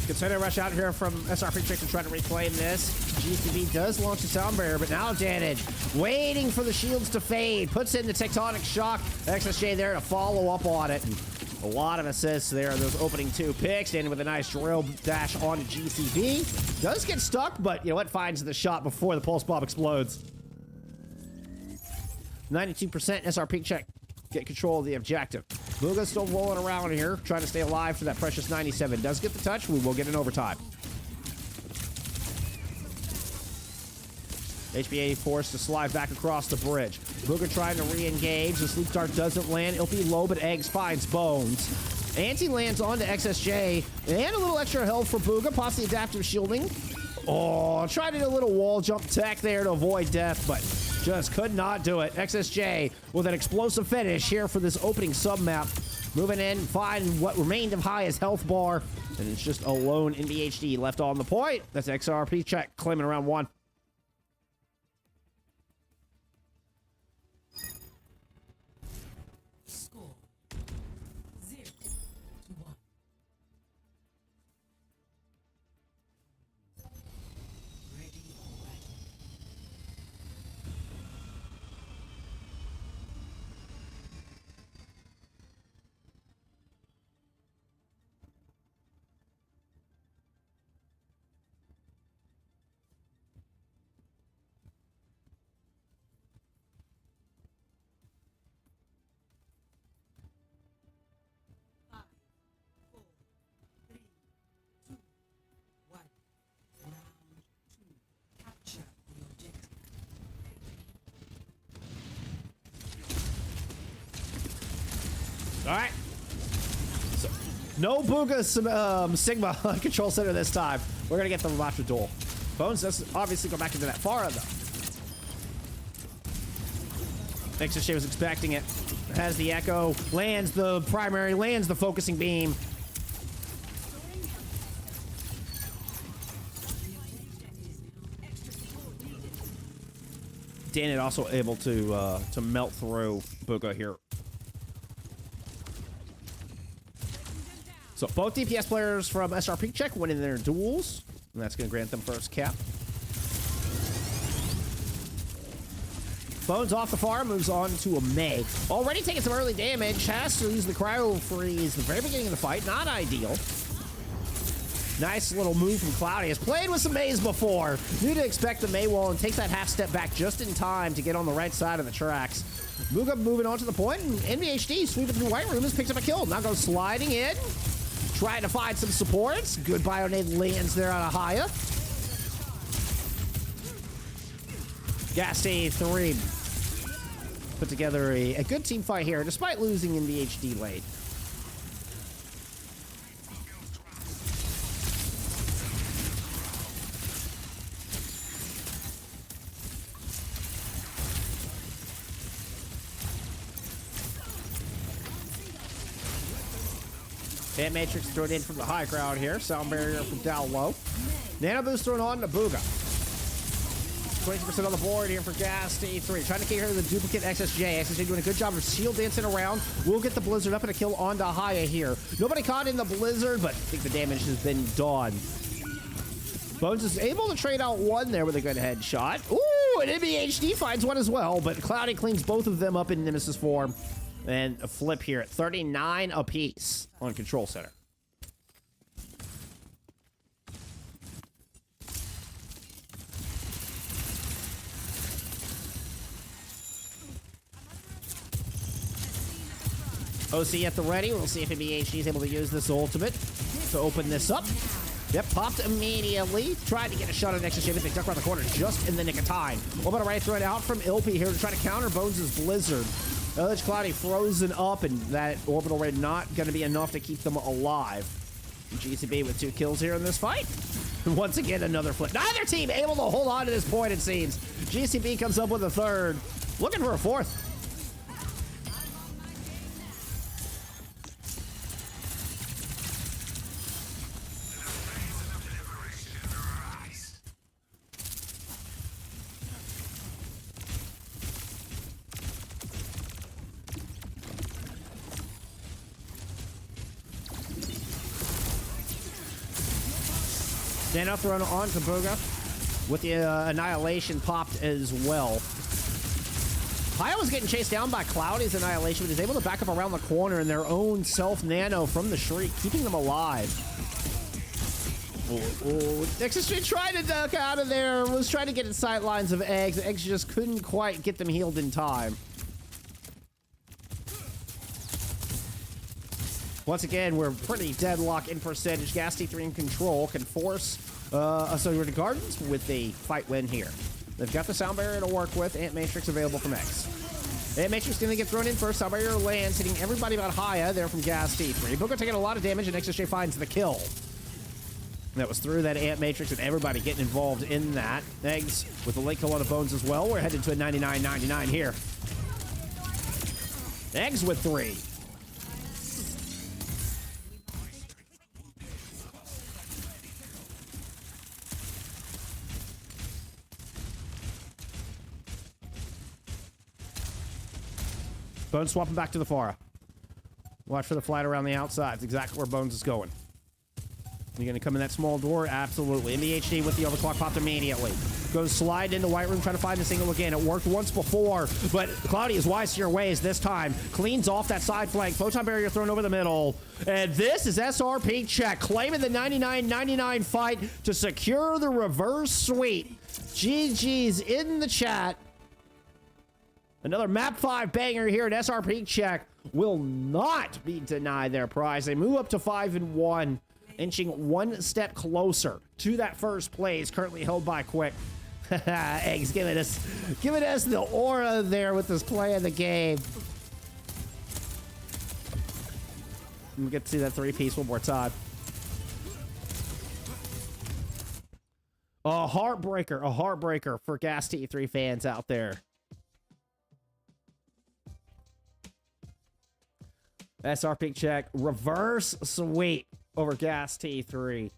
S1: Colosseo rush out here from SrPeakCheck to try to reclaim this. GCB does launch a sound barrier, but now Danon waiting for the shields to fade. Puts in the tectonic shock. XSJ there to follow up on it. A lot of assists there. Those opening 2 picks. Standing with a nice drill dash onto GCB. Does get stuck, but you know what? Finds the shot before the pulse bomb explodes. 92% SrPeakCheck. Get control of the objective. Booga's still rolling around here, trying to stay alive for that precious 97. Does get the touch. We will get an overtime. HBA forced to slide back across the bridge. Booga trying to re-engage. The sleep dart doesn't land. It'll be low, but Eggs finds Bones. Anti lands onto XSJ. And a little extra health for Booga. Pops the adaptive shielding. Oh, tried to do a little wall jump tech there to avoid death, but just could not do it. XSJ with an explosive finish here for this opening sub-map. Moving in, find what remained of Haya's health bar. And it's just a lone NBHD left on the point. That's SrPeakCheck claiming round 1.
S2: Score 0-1. Ready or ready. Five, four, three, two, one. Round 2. Capture the objective.
S1: All right. So, no Booga Sigma on Control Center this time. We're going to get the Ramatra duel. Bones does obviously go back into that Pharah, though. XSJ was expecting it. Has the Echo. Lands the primary. Lands the focusing beam. Danit also able to melt through Booga here. So both DPS players from SrPeakCheck winning their duels, and that's going to grant them first cap. Bones off the farm, moves on to a May. Already taking some early damage, has to use the cryo freeze at the very beginning of the fight. Not ideal. Nice little move from Cloudy. Has played with some Mays before. Knew to expect the May wall and takes that half step back just in time to get on the right side of the tracks. Booga moving on to the point, and NBHD sweeping through White Room has picked up a kill. Now goes sliding in. Trying to find some supports. Good Bionade lands there on a Haya. Gasty 3 put together a good team fight here, despite losing in the HD late. Hit Matrix thrown in from the high ground here. Sound barrier from down low. Nano boost thrown on to Booga. 20% on the board here for Gas to E3. Trying to get her the duplicate XSJ. XSJ doing a good job of shield dancing around. We'll get the Blizzard up and a kill onto Haya here. Nobody caught in the Blizzard, but I think the damage has been done. Bones is able to trade out one there with a good headshot. Ooh, and NBHD finds one as well, but Cloudy cleans both of them up in Nemesis form. And a flip here at 39 apiece on Control Center. OC at the ready. We'll see if NBHD is able to use this ultimate to open this up. Yep, popped immediately. Tried to get a shot on next to Shivit. They duck around the corner just in the nick of time. What about a right throw out from Ilpy here to try to counter Bones' Blizzard. Village Cloudy frozen up, and that orbital raid not going to be enough to keep them alive. GCB with 2 kills here in this fight. Once again, another flip. Neither team able to hold on to this point, it seems. GCB comes up with a third. Looking for a fourth. Stand up thrown on to Booga with the Annihilation popped as well. Haya was getting chased down by Cloudy's Annihilation, but he's able to back up around the corner in their own self-nano from the Shriek, keeping them alive. XSJ tried to duck out of there, was trying to get in sight lines of Eggs. Eggs just couldn't quite get them healed in time. Once again, we're pretty deadlock in percentage. Gas T3 in control can force Associated Gardens with a fight win here. They've got the sound barrier to work with. Ant Matrix available from X. Ant Matrix going to get thrown in first. Sound barrier lands, hitting everybody about Haya there from Gas T3. Booker taking a lot of damage, and XSJ finds the kill. That was through that Ant Matrix, and everybody getting involved in that. Eggs with a late kill on the Bones as well. We're headed to a 99-99 here. Eggs with 3. Bones swapping back to the Pharah. Watch for the flight around the outside. It's exactly where Bones is going. You're going to come in that small door? Absolutely. MBHD with the overclock popped immediately. Goes slide into White Room, trying to find the single again. It worked once before, but Cloudy is wise to your ways this time. Cleans off that side flank. Photon barrier thrown over the middle. And this is SrPeakCheck claiming the 99-99 fight to secure the reverse sweep. GG's in the chat. Another map 5 banger here at SrPeakCheck will not be denied their prize. They move up to 5-1, inching one step closer to that first place, currently held by Quick. Eggs giving us the aura there with this play of the game. We get to see that 3-piece one more time. A heartbreaker for Gas T3 fans out there. SrPeakCheck reverse sweep over Gas T3.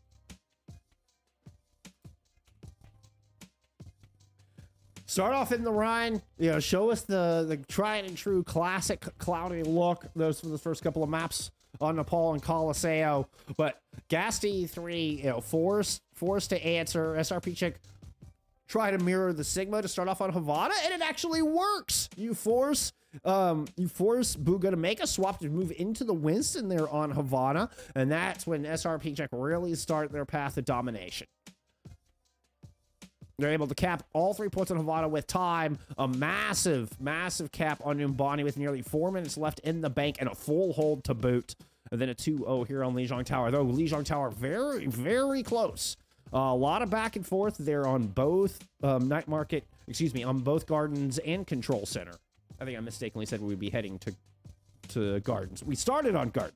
S1: Start off in the Rhine, show us the tried and true classic Cloudy look. Those for the first couple of maps on Nepal and Colosseo. But Gas T3, forced to answer. SrPeakCheck try to mirror the Sigma to start off on Havana, and it actually works. You force Bugha to make a swap to move into the Winston there on Havana, and that's when SrPeakCheck really start their path to domination. They're able to cap all 3 points on Havana with time. A massive cap on Numbani with nearly 4 minutes left in the bank and a full hold to boot. And then a 2-0 here on Lijiang Tower. Though Lijiang Tower very, very close. A lot of back and forth there on both Night Market, on both Gardens and Control Center. I think I mistakenly said we'd be heading to Gardens. We started on Gardens.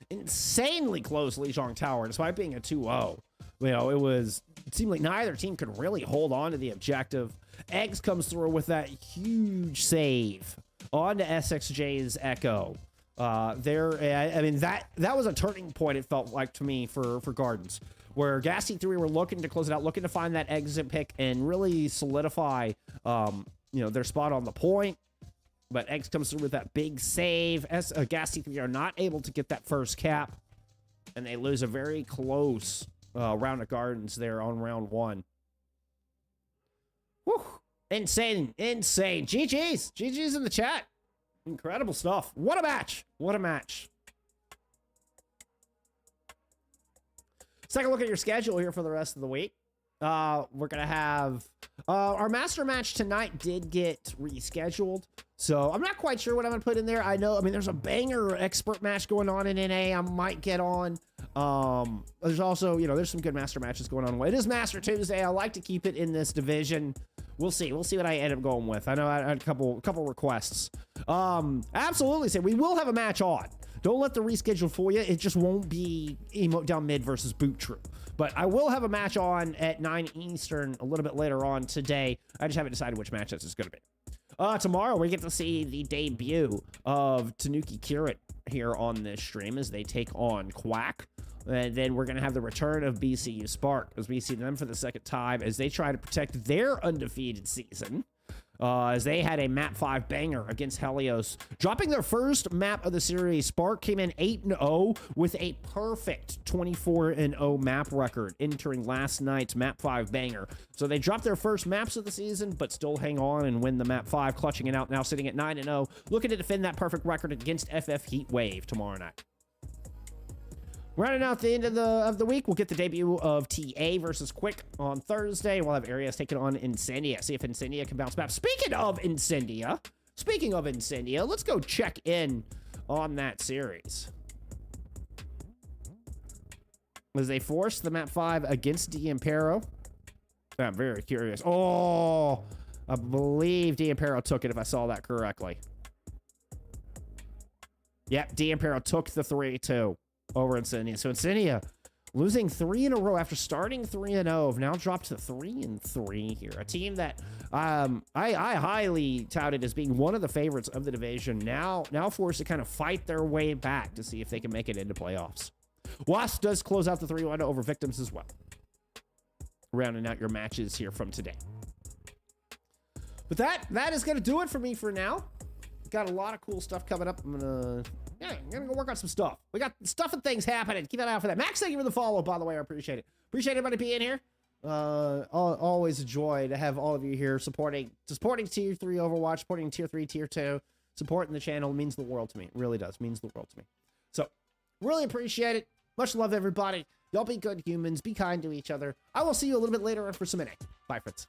S1: Insanely close Lijiang Tower, despite being a 2-0. It seemed like neither team could really hold on to the objective. Eggs comes through with that huge save on to SXJ's Echo. That was a turning point, it felt like to me, for Gardens, where Gas T3 were looking to close it out, looking to find that exit pick and really solidify their spot on the point. But Eggs comes through with that big save. Gas T3 are not able to get that first cap, and they lose a very close round of Gardens there on round 1. Whew. Insane. GG's in the chat. Incredible stuff. What a match. Let's take a look at your schedule here for the rest of the week. We're going to have our master match tonight did get rescheduled. So I'm not quite sure what I'm going to put in there. There's a banger expert match going on in NA I might get on. There's also, there's some good master matches going on. It is Master Tuesday. I like to keep it in this division. We'll see what I end up going with. I know I had a couple requests. Absolutely say we will have a match on. Don't let the reschedule fool you. It just won't be Emote Down Mid versus Boot Troop. But I will have a match on at 9 Eastern a little bit later on today. I just haven't decided which match this is going to be. Tomorrow, we get to see the debut of Tanuki Kirit here on this stream as they take on Quack. And then we're going to have the return of BCU Spark as we see them for the second time as they try to protect their undefeated season. as they had a map 5 banger against Helios. Dropping their first map of the series, Spark came in 8-0 with a perfect 24-0 map record, entering last night's map 5 banger. So they dropped their first maps of the season, but still hang on and win the map 5, clutching it out, now sitting at 9-0, looking to defend that perfect record against FF Heatwave tomorrow night. Rounding out the end of the week, we'll get the debut of TA versus Quick on Thursday. We'll have Arias taking on Incendia. See if Incendia can bounce back. Speaking of Incendia, let's go check in on that series. As they forced the map 5 against D'Ampero. I'm very curious. Oh, I believe D'Ampero took it, if I saw that correctly. Yep, D'Ampero took the 3-2 over Incendia. So Incendia losing 3 in a row after starting 3-0, have now dropped to 3-3 here. A team that I highly touted as being one of the favorites of the division, now forced to kind of fight their way back to see if they can make it into playoffs. Wasp does close out the 3-1 over Victims as well. Rounding out your matches here from today. But that is going to do it for me for now. Got a lot of cool stuff coming up. I'm gonna go work on some stuff. We got stuff and things happening. Keep an eye out for that. Max, thank you for the follow, by the way. I appreciate it. Appreciate everybody being here. Always a joy to have all of you here supporting Tier 3 Overwatch, supporting Tier 3, Tier 2, supporting the channel. It means the world to me. It really does. It means the world to me. So, really appreciate it. Much love, everybody. Y'all be good humans. Be kind to each other. I will see you a little bit later on for some NA. Bye, friends.